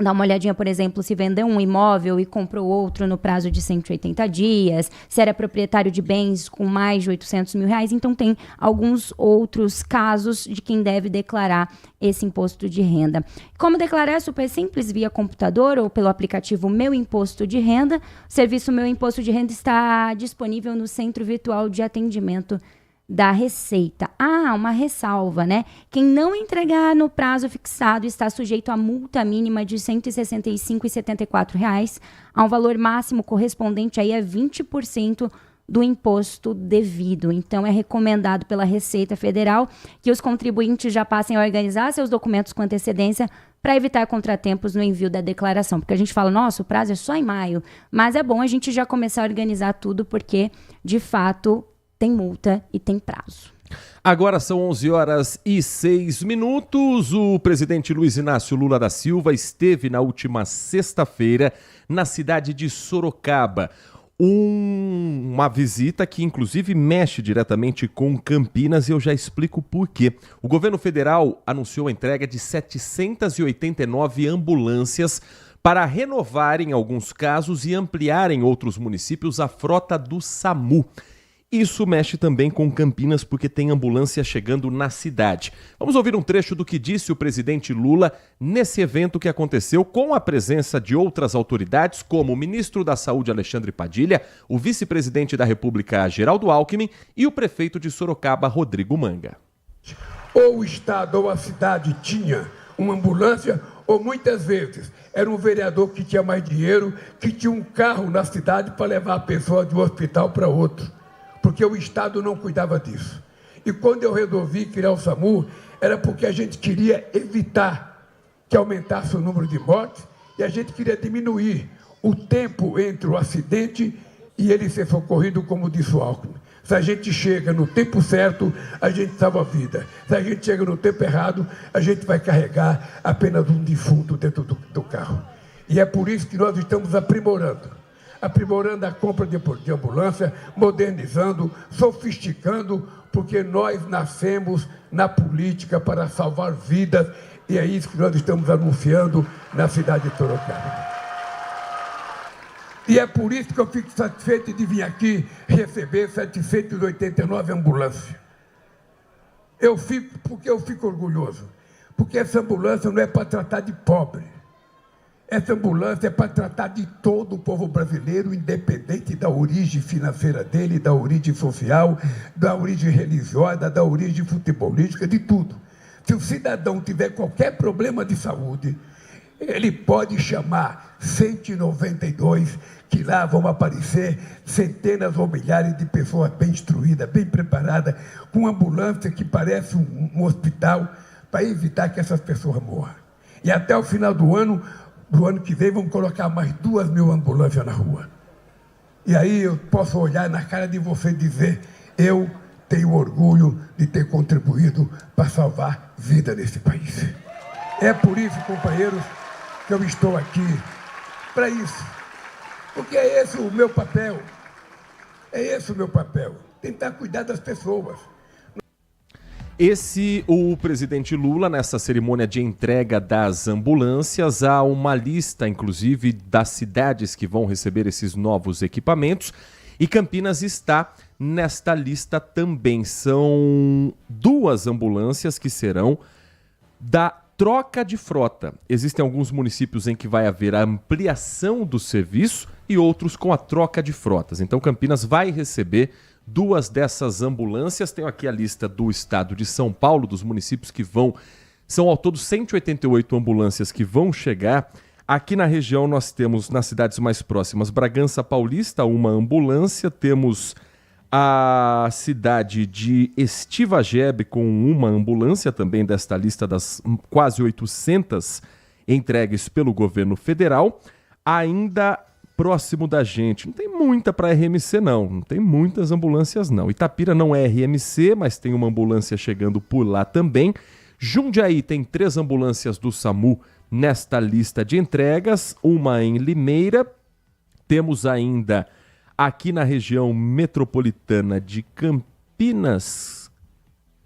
dar uma olhadinha, por exemplo, se vendeu um imóvel e comprou outro no prazo de 180 dias, se era proprietário de bens com mais de R$800 mil, então tem alguns outros casos de quem deve declarar esse imposto de renda. Como declarar? É super simples, via computador ou pelo aplicativo Meu Imposto de Renda. O serviço Meu Imposto de Renda está disponível no Centro Virtual de Atendimento da Receita. Uma ressalva, né? Quem não entregar no prazo fixado está sujeito a multa mínima de R$ 165,74, a um valor máximo correspondente aí a 20% do imposto devido. Então, é recomendado pela Receita Federal que os contribuintes já passem a organizar seus documentos com antecedência para evitar contratempos no envio da declaração. Porque a gente fala, nossa, o prazo é só em maio. Mas é bom a gente já começar a organizar tudo, porque, de fato, tem multa e tem prazo. Agora são 11h06. O presidente Luiz Inácio Lula da Silva esteve na última sexta-feira na cidade de Sorocaba. Uma visita que inclusive mexe diretamente com Campinas, e eu já explico por quê. O governo federal anunciou a entrega de 789 ambulâncias para renovar em alguns casos e ampliar em outros municípios a frota do SAMU. Isso mexe também com Campinas, porque tem ambulância chegando na cidade. Vamos ouvir um trecho do que disse o presidente Lula nesse evento que aconteceu com a presença de outras autoridades, como o ministro da Saúde, Alexandre Padilha, o vice-presidente da República, Geraldo Alckmin, e o prefeito de Sorocaba, Rodrigo Manga. Ou o estado ou a cidade tinha uma ambulância, ou muitas vezes era um vereador que tinha mais dinheiro, que tinha um carro na cidade para levar a pessoa de um hospital para outro, porque o Estado não cuidava disso. E quando eu resolvi criar o SAMU, era porque a gente queria evitar que aumentasse o número de mortes e a gente queria diminuir o tempo entre o acidente e ele ser socorrido, como disse o Alckmin. Se a gente chega no tempo certo, a gente salva a vida. Se a gente chega no tempo errado, a gente vai carregar apenas um defunto dentro do carro. E é por isso que nós estamos aprimorando a compra de ambulância, modernizando, sofisticando, porque nós nascemos na política para salvar vidas, e é isso que nós estamos anunciando na cidade de Sorocaba. E é por isso que eu fico satisfeito de vir aqui receber 789 ambulâncias. Eu fico orgulhoso, porque essa ambulância não é para tratar de pobre. Essa ambulância é para tratar de todo o povo brasileiro, independente da origem financeira dele, da origem social, da origem religiosa, da origem futebolística, de tudo. Se o cidadão tiver qualquer problema de saúde, ele pode chamar 192, que lá vão aparecer centenas ou milhares de pessoas bem instruídas, bem preparadas, com ambulância que parece um hospital, para evitar que essas pessoas morram. E até o final do ano que vem, vamos colocar mais 2.000 ambulâncias na rua. E aí eu posso olhar na cara de você e dizer, eu tenho orgulho de ter contribuído para salvar vida nesse país. É por isso, companheiros, que eu estou aqui, para isso. Porque é esse o meu papel. Tentar cuidar das pessoas. O presidente Lula, nessa cerimônia de entrega das ambulâncias, há uma lista, inclusive, das cidades que vão receber esses novos equipamentos, e Campinas está nesta lista também. São 2 ambulâncias que serão da troca de frota. Existem alguns municípios em que vai haver a ampliação do serviço e outros com a troca de frotas. Então, Campinas vai receber 2 dessas ambulâncias. Tenho aqui a lista do estado de São Paulo, dos municípios que vão... São ao todo 188 ambulâncias que vão chegar. Aqui na região nós temos, nas cidades mais próximas, Bragança Paulista, uma ambulância. Temos a cidade de Estivagebe, com uma ambulância também desta lista das quase 800 entregues pelo governo federal, ainda próximo da gente. Não tem muita para RMC não tem muitas ambulâncias não. Itapira não é RMC, mas tem uma ambulância chegando por lá também. Jundiaí tem 3 ambulâncias do SAMU nesta lista de entregas, uma em Limeira. Temos ainda aqui na região metropolitana de Campinas,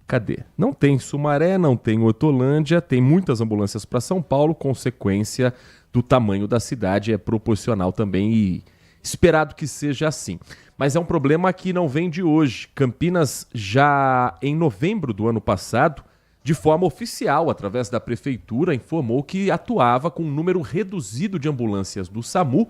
cadê? Não tem Sumaré, não tem Hortolândia, tem muitas ambulâncias para São Paulo, consequência do tamanho da cidade, é proporcional também e esperado que seja assim. Mas é um problema que não vem de hoje. Campinas já em novembro do ano passado, de forma oficial, através da prefeitura, informou que atuava com um número reduzido de ambulâncias do SAMU,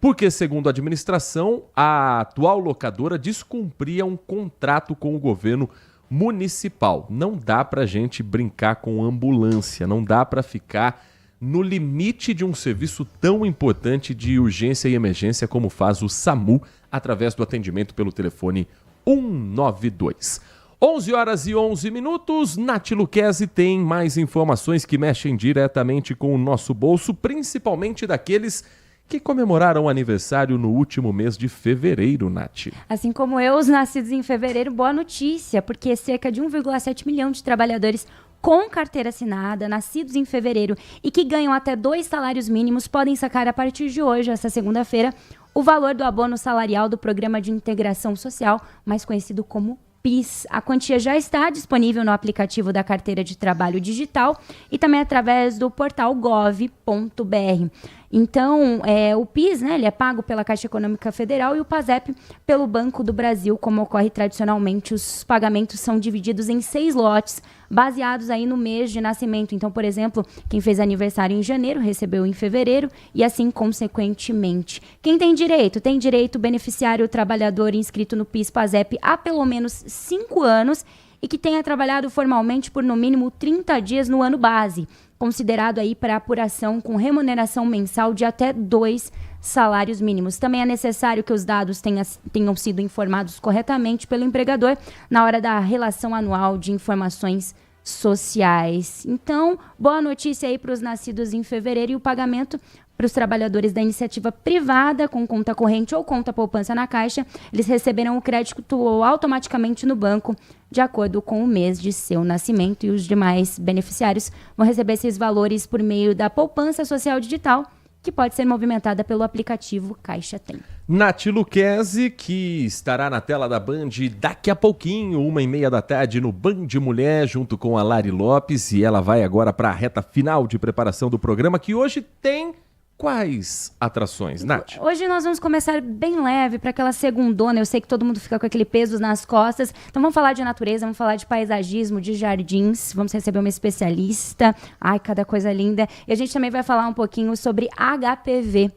porque, segundo a administração, a atual locadora descumpria um contrato com o governo municipal. Não dá para a gente brincar com ambulância, não dá para ficar no limite de um serviço tão importante de urgência e emergência como faz o SAMU, através do atendimento pelo telefone 192. 11h11, Nath Luquezzi tem mais informações que mexem diretamente com o nosso bolso, principalmente daqueles que comemoraram o aniversário no último mês de fevereiro, Nath. Assim como eu, os nascidos em fevereiro, boa notícia, porque cerca de 1,7 milhão de trabalhadores com carteira assinada, nascidos em fevereiro e que ganham até 2 salários mínimos, podem sacar a partir de hoje, esta segunda-feira, o valor do abono salarial do Programa de Integração Social, mais conhecido como PIS. A quantia já está disponível no aplicativo da Carteira de Trabalho Digital e também através do portal gov.br. Então, o PIS, ele é pago pela Caixa Econômica Federal e o PASEP pelo Banco do Brasil, como ocorre tradicionalmente. Os pagamentos são divididos em 6 lotes, baseados aí no mês de nascimento. Então, por exemplo, quem fez aniversário em janeiro recebeu em fevereiro e assim consequentemente. Quem tem direito? Tem direito o beneficiário trabalhador inscrito no PIS/PASEP há pelo menos 5 anos e que tenha trabalhado formalmente por no mínimo 30 dias no ano base, considerado aí para apuração com remuneração mensal de até 2 salários mínimos. Também é necessário que os dados tenham sido informados corretamente pelo empregador na hora da relação anual de informações sociais. Então, boa notícia aí para os nascidos em fevereiro e o pagamento para os trabalhadores da iniciativa privada com conta corrente ou conta poupança na Caixa, eles receberão o crédito automaticamente no banco, de acordo com o mês de seu nascimento, e os demais beneficiários vão receber esses valores por meio da poupança social digital, que pode ser movimentada pelo aplicativo Caixa Tem. Nath Luquezzi, que estará na tela da Band daqui a pouquinho, 1h30 da tarde, no Band Mulher, junto com a Lari Lopes, e ela vai agora para a reta final de preparação do programa, que hoje tem quais atrações, Nath? Hoje nós vamos começar bem leve para aquela segundona. Eu sei que todo mundo fica com aquele peso nas costas. Então vamos falar de natureza, vamos falar de paisagismo, de jardins. Vamos receber uma especialista. Ai, cada coisa linda. E a gente também vai falar um pouquinho sobre HPV.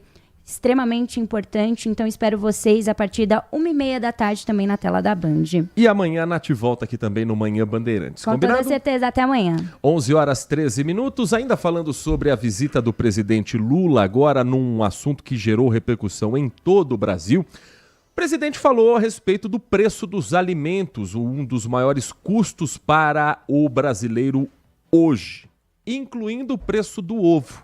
Extremamente importante, então espero vocês a partir da 1h30 da tarde também na tela da Band. E amanhã a Nath volta aqui também no Manhã Bandeirantes. Com combinado? toda certeza, até amanhã. 11h13, ainda falando sobre a visita do presidente Lula, agora num assunto que gerou repercussão em todo o Brasil. O presidente falou a respeito do preço dos alimentos, um dos maiores custos para o brasileiro hoje, incluindo o preço do ovo.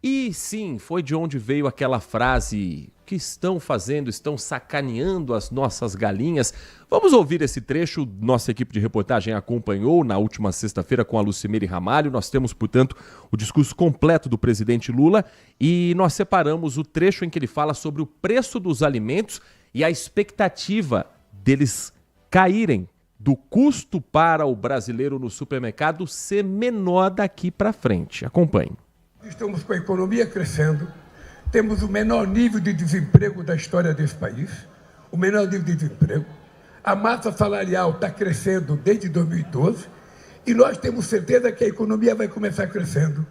E sim, foi de onde veio aquela frase: que estão fazendo, estão sacaneando as nossas galinhas. Vamos ouvir esse trecho, nossa equipe de reportagem acompanhou na última sexta-feira com a Lucimere Ramalho. Nós temos, portanto, o discurso completo do presidente Lula e nós separamos o trecho em que ele fala sobre o preço dos alimentos e a expectativa deles caírem, do custo para o brasileiro no supermercado ser menor daqui para frente. Acompanhe. Estamos com a economia crescendo, temos o menor nível de desemprego da história desse país, o menor nível de desemprego. A massa salarial está crescendo desde 2012 e nós temos certeza que a economia vai começar crescendo.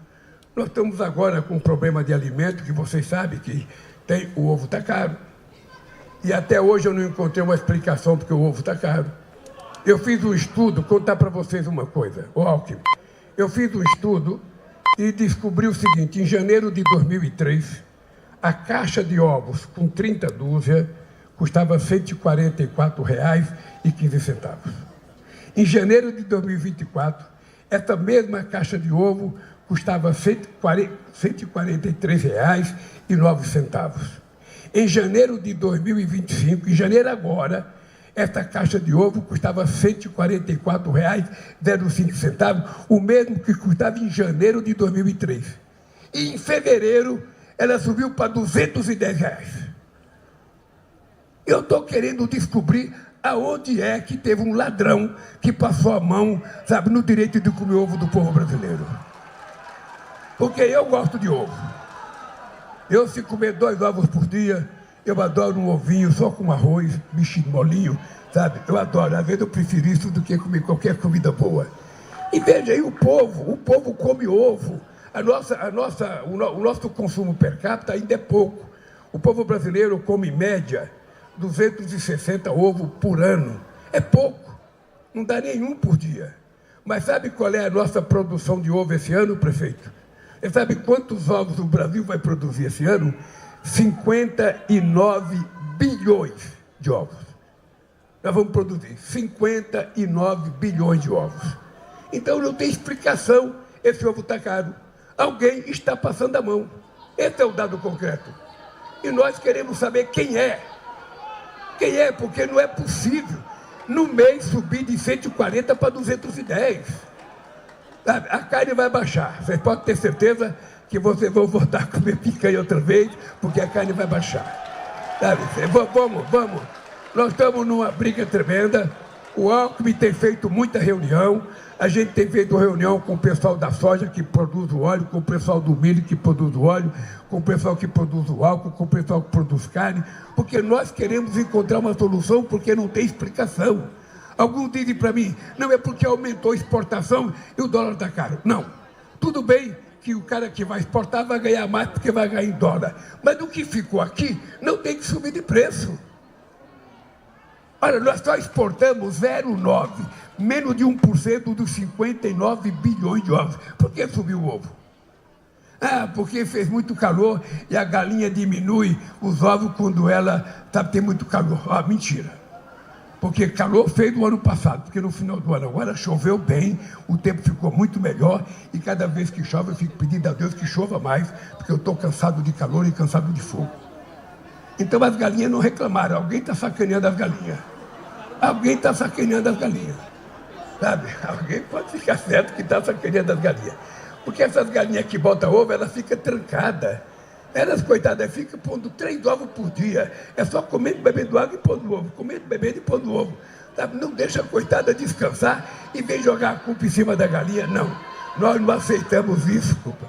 Nós estamos agora com um problema de alimento, que vocês sabem que o ovo está caro. E até hoje eu não encontrei uma explicação porque o ovo está caro. Eu fiz um estudo, contar para vocês uma coisa, ô Alckmin. Eu fiz um estudo e descobri o seguinte: em janeiro de 2003, a caixa de ovos com 30 dúzias custava R$ 144,15. Em janeiro de 2024, essa mesma caixa de ovo custava R$ 143,09. Em janeiro de 2025, em janeiro agora, essa caixa de ovo custava R$ 144,05, o mesmo que custava em janeiro de 2003. E em fevereiro, ela subiu para R$ 210. Eu estou querendo descobrir aonde é que teve um ladrão que passou a mão, sabe, no direito de comer ovo do povo brasileiro. Porque eu gosto de ovo. Eu, se comer 2 ovos por dia, eu adoro um ovinho só com arroz, mexido molinho, sabe? Eu adoro. Às vezes eu prefiro isso do que comer qualquer comida boa. E veja aí o povo come ovo. O nosso consumo per capita ainda é pouco. O povo brasileiro come, em média, 260 ovos por ano. É pouco. Não dá nenhum por dia. Mas sabe qual é a nossa produção de ovo esse ano, prefeito? Você sabe quantos ovos o Brasil vai produzir esse ano? 59 bilhões de ovos. Nós vamos produzir 59 bilhões de ovos. Então não tem explicação, esse ovo está caro. Alguém está passando a mão. Esse é o dado concreto. E nós queremos saber quem é. Quem é, porque não é possível no mês subir de 140 para 210. Sabe? A carne vai baixar. Vocês podem ter certeza que vocês vão voltar a comer picanha outra vez, porque a carne vai baixar. Sabe? Vamos. Nós estamos numa briga tremenda. O Alckmin tem feito muita reunião. A gente tem feito reunião com o pessoal da soja que produz o óleo, com o pessoal do milho que produz o óleo, com o pessoal que produz o álcool, com o pessoal que produz carne, porque nós queremos encontrar uma solução, porque não tem explicação. Alguns dizem para mim, não é porque aumentou a exportação e o dólar está caro. Não. Tudo bem que o cara que vai exportar vai ganhar mais porque vai ganhar em dólar. Mas do que ficou aqui, não tem que subir de preço. Olha, nós só exportamos 0,9%, menos de 1% dos 59 bilhões de ovos. Por que subiu o ovo? Ah, porque fez muito calor e a galinha diminui os ovos quando ela tem muito calor. Ah, mentira. Porque calor fez no ano passado, porque no final do ano agora choveu bem, o tempo ficou muito melhor e cada vez que chove eu fico pedindo a Deus que chova mais, porque eu estou cansado de calor e cansado de fogo. Então as galinhas não reclamaram, alguém está sacaneando as galinhas. Alguém está sacaneando as galinhas. Sabe? Alguém pode ficar certo que está sacaneando as galinhas. Porque essas galinhas que botam ovo, elas ficam trancadas. Elas, coitadas, ficam pondo 3 ovos por dia. É só comendo, bebendo água e pondo ovo. Comendo, bebendo e pondo ovo. Sabe? Não deixa a coitada descansar e vem jogar a culpa em cima da galinha. Não. Nós não aceitamos isso, culpa.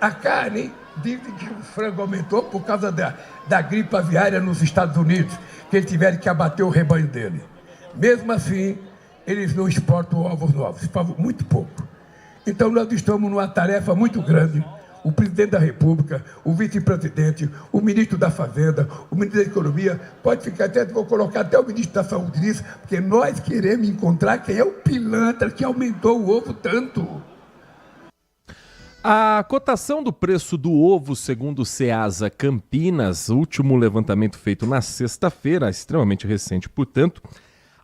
A carne, dizem que o frango aumentou por causa da gripe aviária nos Estados Unidos, que eles tiveram que abater o rebanho dele. Mesmo assim, eles não exportam ovos novos, exportam muito pouco. Então nós estamos numa tarefa muito grande. O presidente da República, o vice-presidente, o ministro da Fazenda, o ministro da Economia, pode ficar até, vou colocar até o ministro da Saúde nisso, porque nós queremos encontrar quem é o pilantra que aumentou o ovo tanto. A cotação do preço do ovo, segundo o Ceasa Campinas, último levantamento feito na sexta-feira, extremamente recente, portanto,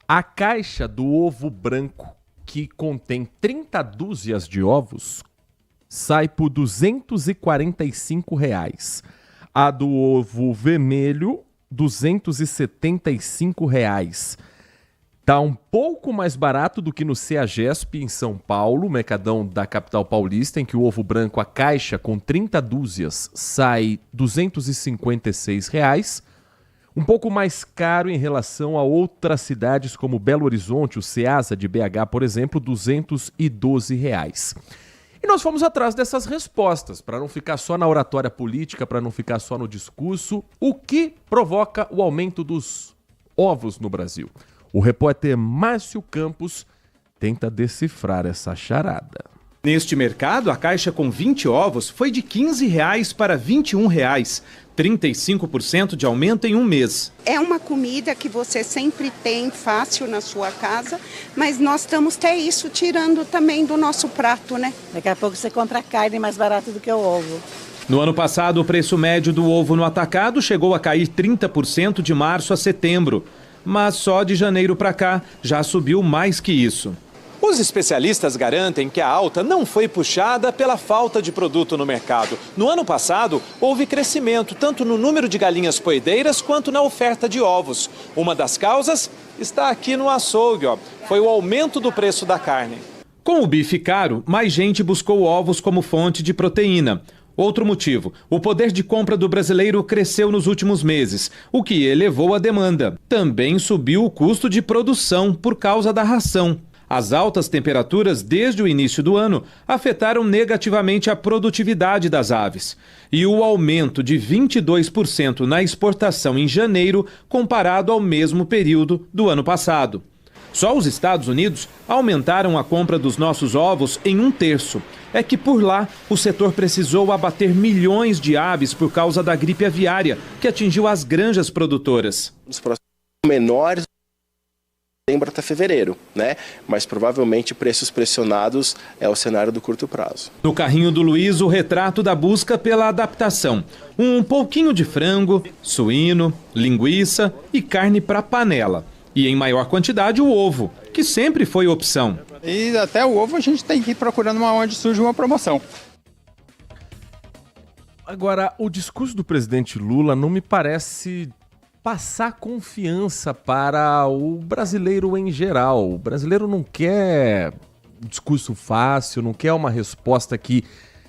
a caixa do ovo branco, que contém 30 dúzias de ovos, sai por R$ 245. A do ovo vermelho, R$ 275. Está um pouco mais barato do que no CEAGESP em São Paulo, mercadão da capital paulista, em que o ovo branco, a caixa com 30 dúzias, sai R$ 256. Um pouco mais caro em relação a outras cidades como Belo Horizonte, o Ceasa de BH, por exemplo, R$ 212. E nós fomos atrás dessas respostas, para não ficar só na oratória política, para não ficar só no discurso, o que provoca o aumento dos ovos no Brasil. O repórter Márcio Campos tenta decifrar essa charada. Neste mercado, a caixa com 20 ovos foi de R$ 15 para R$ 21, 35% de aumento em um mês. É uma comida que você sempre tem fácil na sua casa, mas nós estamos até isso tirando também do nosso prato, né? Daqui a pouco você compra carne mais barata do que o ovo. No ano passado, o preço médio do ovo no atacado chegou a cair 30% de março a setembro, mas só de janeiro para cá já subiu mais que isso. Os especialistas garantem que a alta não foi puxada pela falta de produto no mercado. No ano passado, houve crescimento tanto no número de galinhas poedeiras quanto na oferta de ovos. Uma das causas está aqui no açougue, foi o aumento do preço da carne. Com o bife caro, mais gente buscou ovos como fonte de proteína. Outro motivo, o poder de compra do brasileiro cresceu nos últimos meses, o que elevou a demanda. Também subiu o custo de produção por causa da ração. As altas temperaturas desde o início do ano afetaram negativamente a produtividade das aves. E o aumento de 22% na exportação em janeiro comparado ao mesmo período do ano passado. Só os Estados Unidos aumentaram a compra dos nossos ovos em 1/3. É que por lá o setor precisou abater milhões de aves por causa da gripe aviária, que atingiu as granjas produtoras. Os próximos menores setembro até fevereiro, né? Mas provavelmente preços pressionados é o cenário do curto prazo. No carrinho do Luiz, o retrato da busca pela adaptação. Um pouquinho de frango, suíno, linguiça e carne para panela. E em maior quantidade o ovo, que sempre foi opção. E até o ovo a gente tem que ir procurando onde surge uma promoção. Agora, o discurso do presidente Lula não me parece passar confiança para o brasileiro em geral. O brasileiro não quer discurso fácil, não quer uma resposta que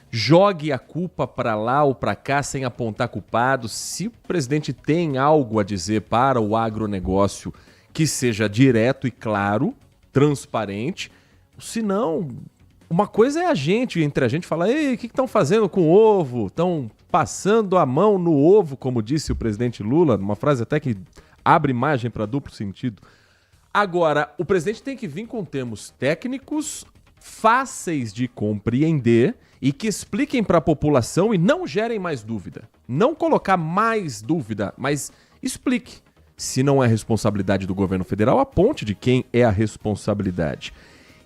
jogue a culpa para lá ou para cá sem apontar culpado. Se o presidente tem algo a dizer para o agronegócio, que seja direto e claro, transparente. Se não, uma coisa é entre a gente falar: ei, o que estão fazendo com o ovo? Estão passando a mão no ovo, como disse o presidente Lula, uma frase até que abre margem para duplo sentido. Agora, o presidente tem que vir com termos técnicos, fáceis de compreender e que expliquem para a população e não gerem mais dúvida. Não colocar mais dúvida, mas explique. Se não é responsabilidade do governo federal, aponte de quem é a responsabilidade.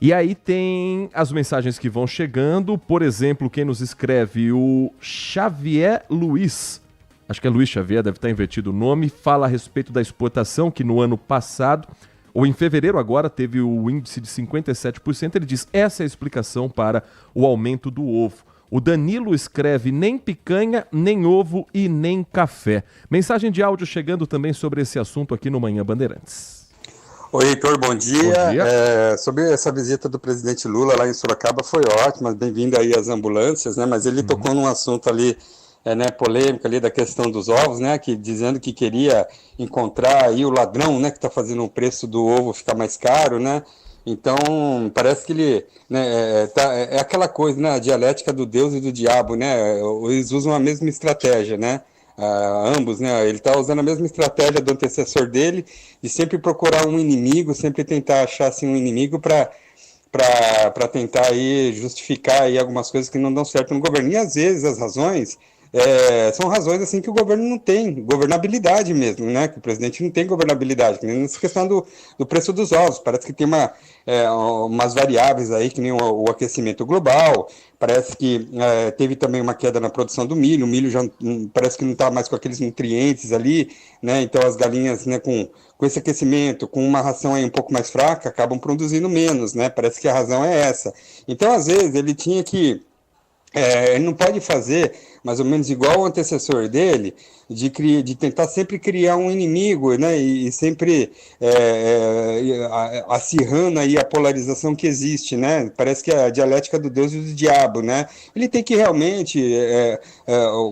E aí tem as mensagens que vão chegando. Por exemplo, quem nos escreve, o Xavier Luiz. Acho que é Luiz Xavier, deve estar invertido o nome. Fala a respeito da exportação, que no ano passado, ou em fevereiro agora, teve o índice de 57%. Ele diz, essa é a explicação para o aumento do ovo. O Danilo escreve, nem picanha, nem ovo e nem café. Mensagem de áudio chegando também sobre esse assunto aqui no Manhã Bandeirantes. Oi, Heitor, bom dia. Bom dia. Sobre essa visita do presidente Lula lá em Sorocaba, foi ótima, bem-vindo aí às ambulâncias, né? Mas ele tocou num assunto ali, polêmico ali da questão dos ovos, né? Que, dizendo que queria encontrar aí o ladrão, né? Que está fazendo o preço do ovo ficar mais caro, né? Então, parece que ele, né, é aquela coisa, né, a dialética do Deus e do diabo, né, eles usam a mesma estratégia, né, ambos, né, ele está usando a mesma estratégia do antecessor dele, de sempre procurar um inimigo, sempre tentar achar, assim, um inimigo para tentar aí justificar aí algumas coisas que não dão certo no governo. E, às vezes, as razões são razões assim que o governo não tem governabilidade mesmo, né? Que o presidente não tem governabilidade, que nem nessa questão do preço dos ovos. Parece que tem umas variáveis aí, que nem o aquecimento global. Parece que teve também uma queda na produção do milho. O milho já parece que não está mais com aqueles nutrientes ali, né? Então as galinhas, né, com esse aquecimento, com uma ração aí um pouco mais fraca, acabam produzindo menos, né? Parece que a razão é essa. Então, às vezes, ele tinha que... ele não pode fazer mais ou menos igual o antecessor dele, de tentar sempre criar um inimigo, né, e sempre acirrando aí a polarização que existe, né, parece que é a dialética do Deus e do diabo, né, ele tem que realmente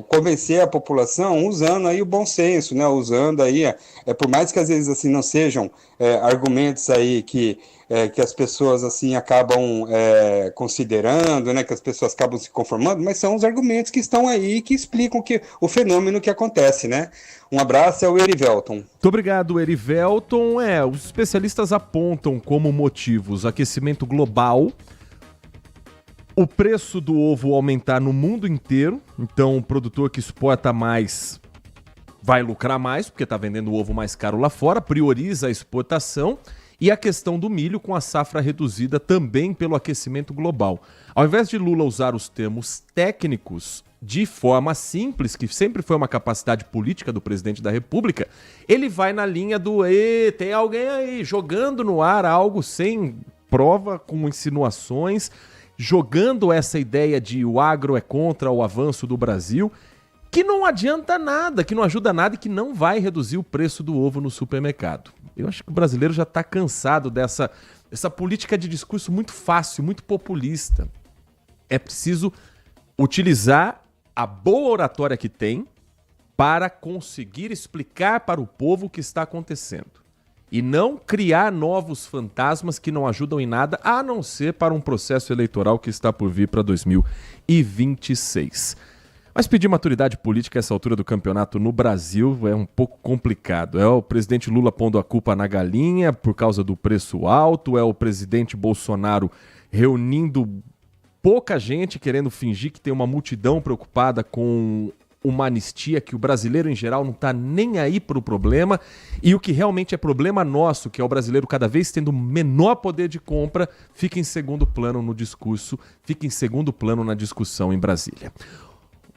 convencer a população usando aí o bom senso, né, usando aí, por mais que às vezes assim não sejam argumentos aí que as pessoas assim acabam considerando, né, que as pessoas acabam se conformando, mas são os argumentos que estão aí que explicam o fenômeno que acontece, né? Um abraço, é o Erivelton. Muito obrigado, Erivelton. Os especialistas apontam como motivos aquecimento global, o preço do ovo aumentar no mundo inteiro, então o produtor que exporta mais vai lucrar mais, porque está vendendo o ovo mais caro lá fora, prioriza a exportação, e a questão do milho com a safra reduzida também pelo aquecimento global. Ao invés de Lula usar os termos técnicos de forma simples, que sempre foi uma capacidade política do presidente da República, ele vai na linha do tem alguém aí jogando no ar algo sem prova, com insinuações, jogando essa ideia de o agro é contra o avanço do Brasil, que não adianta nada, que não ajuda nada e que não vai reduzir o preço do ovo no supermercado. Eu acho que o brasileiro já está cansado dessa política de discurso muito fácil, muito populista. É preciso utilizar a boa oratória que tem para conseguir explicar para o povo o que está acontecendo. E não criar novos fantasmas que não ajudam em nada, a não ser para um processo eleitoral que está por vir para 2026. Mas pedir maturidade política a essa altura do campeonato no Brasil é um pouco complicado. É o presidente Lula pondo a culpa na galinha por causa do preço alto, é o presidente Bolsonaro reunindo pouca gente, querendo fingir que tem uma multidão preocupada com uma anistia, que o brasileiro em geral não está nem aí para o problema, e o que realmente é problema nosso, que é o brasileiro cada vez tendo menor poder de compra, fica em segundo plano no discurso, fica em segundo plano na discussão em Brasília.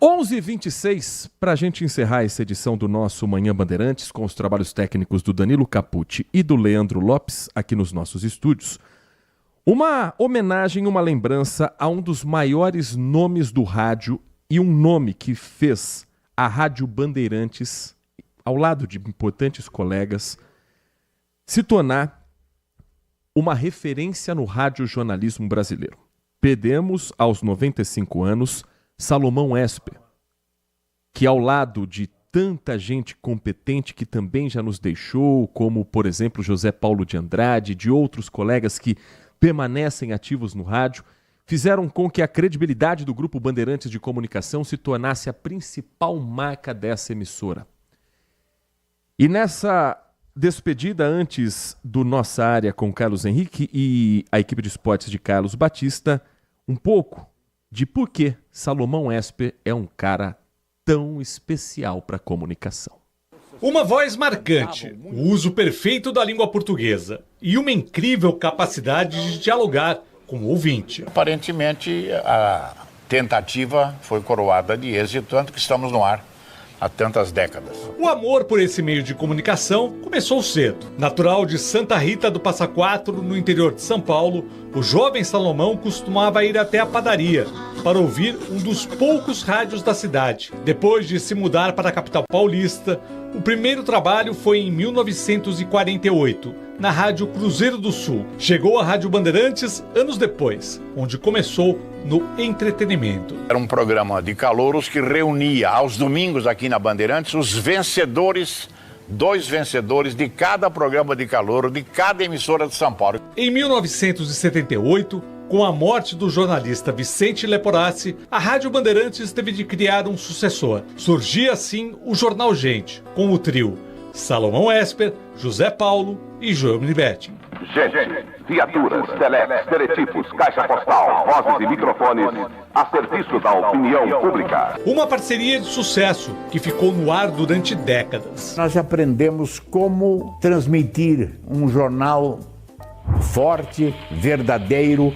11h26, para a gente encerrar essa edição do nosso Manhã Bandeirantes, com os trabalhos técnicos do Danilo Capucci e do Leandro Lopes, aqui nos nossos estúdios. Uma homenagem, uma lembrança a um dos maiores nomes do rádio e um nome que fez a Rádio Bandeirantes, ao lado de importantes colegas, se tornar uma referência no radiojornalismo brasileiro. Perdemos, aos 95 anos, Salomão Esper, que ao lado de tanta gente competente que também já nos deixou, como, por exemplo, José Paulo de Andrade, de outros colegas que permanecem ativos no rádio, fizeram com que a credibilidade do Grupo Bandeirantes de Comunicação se tornasse a principal marca dessa emissora. E nessa despedida, antes do Nossa Área com Carlos Henrique e a equipe de esportes de Carlos Batista, um pouco de por que Salomão Esper é um cara tão especial para a comunicação. Uma voz marcante, o uso perfeito da língua portuguesa e uma incrível capacidade de dialogar com o ouvinte. Aparentemente, a tentativa foi coroada de êxito, tanto que estamos no ar há tantas décadas. O amor por esse meio de comunicação começou cedo. Natural de Santa Rita do Passa Quatro, no interior de São Paulo, o jovem Salomão costumava ir até a padaria para ouvir um dos poucos rádios da cidade. Depois de se mudar para a capital paulista, o primeiro trabalho foi em 1948, na Rádio Cruzeiro do Sul. Chegou à Rádio Bandeirantes anos depois, onde começou no entretenimento. Era um programa de calouros que reunia aos domingos aqui na Bandeirantes os vencedores, 2 vencedores de cada programa de calouro, de cada emissora de São Paulo. Em 1978, com a morte do jornalista Vicente Leporassi, a Rádio Bandeirantes teve de criar um sucessor. Surgia assim o Jornal Gente, com o trio Salomão Esper, José Paulo e João Nivetti. Gente, viaturas, telex, teletipos, caixa postal, vozes e microfones a serviço da opinião pública. Uma parceria de sucesso que ficou no ar durante décadas. Nós aprendemos como transmitir um jornal forte, verdadeiro,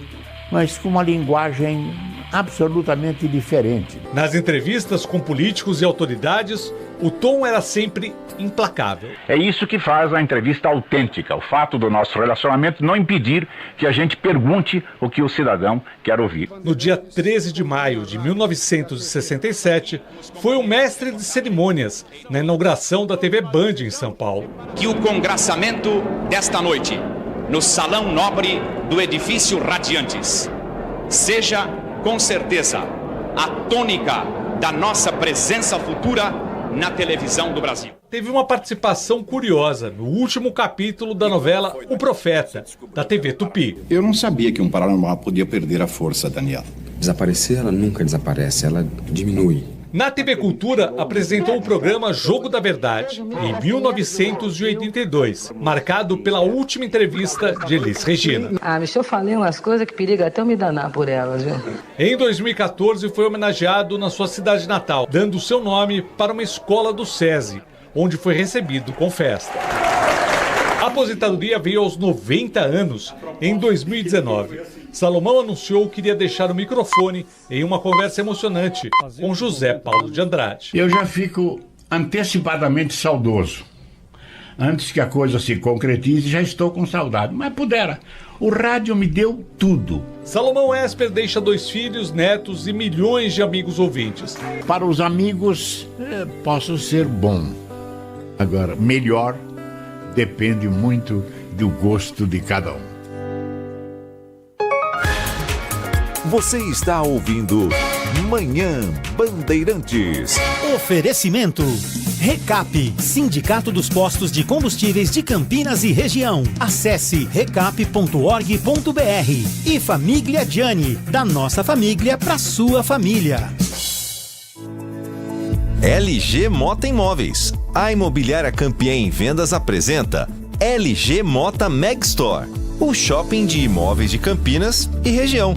mas com uma linguagem absolutamente diferente. Nas entrevistas com políticos e autoridades, o tom era sempre implacável. É isso que faz a entrevista autêntica, o fato do nosso relacionamento não impedir que a gente pergunte o que o cidadão quer ouvir. No dia 13 de maio de 1967, foi o mestre de cerimônias na inauguração da TV Band em São Paulo. Que o congraçamento desta noite, no Salão Nobre do Edifício Radiantes, seja, com certeza, a tônica da nossa presença futura na televisão do Brasil. Teve uma participação curiosa no último capítulo da novela O Profeta, da TV Tupi. Eu não sabia que um paranormal podia perder a força, Daniel. Desaparecer, ela nunca desaparece, ela diminui. Na TV Cultura, apresentou o programa Jogo da Verdade, em 1982, marcado pela última entrevista de Elis Regina. Mas eu falei umas coisas que periga até eu me danar por elas, viu? Em 2014, foi homenageado na sua cidade natal, dando seu nome para uma escola do SESI, onde foi recebido com festa. A aposentadoria veio aos 90 anos, em 2019. Salomão anunciou que iria deixar o microfone em uma conversa emocionante com José Paulo de Andrade. Eu já fico antecipadamente saudoso. Antes que a coisa se concretize, já estou com saudade. Mas pudera, o rádio me deu tudo. Salomão Esper deixa 2 filhos, netos e milhões de amigos ouvintes. Para os amigos, posso ser bom. Agora, melhor depende muito do gosto de cada um. Você está ouvindo Manhã Bandeirantes. Oferecimento Recap, Sindicato dos Postos de Combustíveis de Campinas e Região. Acesse recap.org.br. E Família Gianni, da nossa família para sua família. LG Mota Imóveis. A imobiliária campeã em vendas apresenta LG Mota Megstore, o shopping de imóveis de Campinas e região.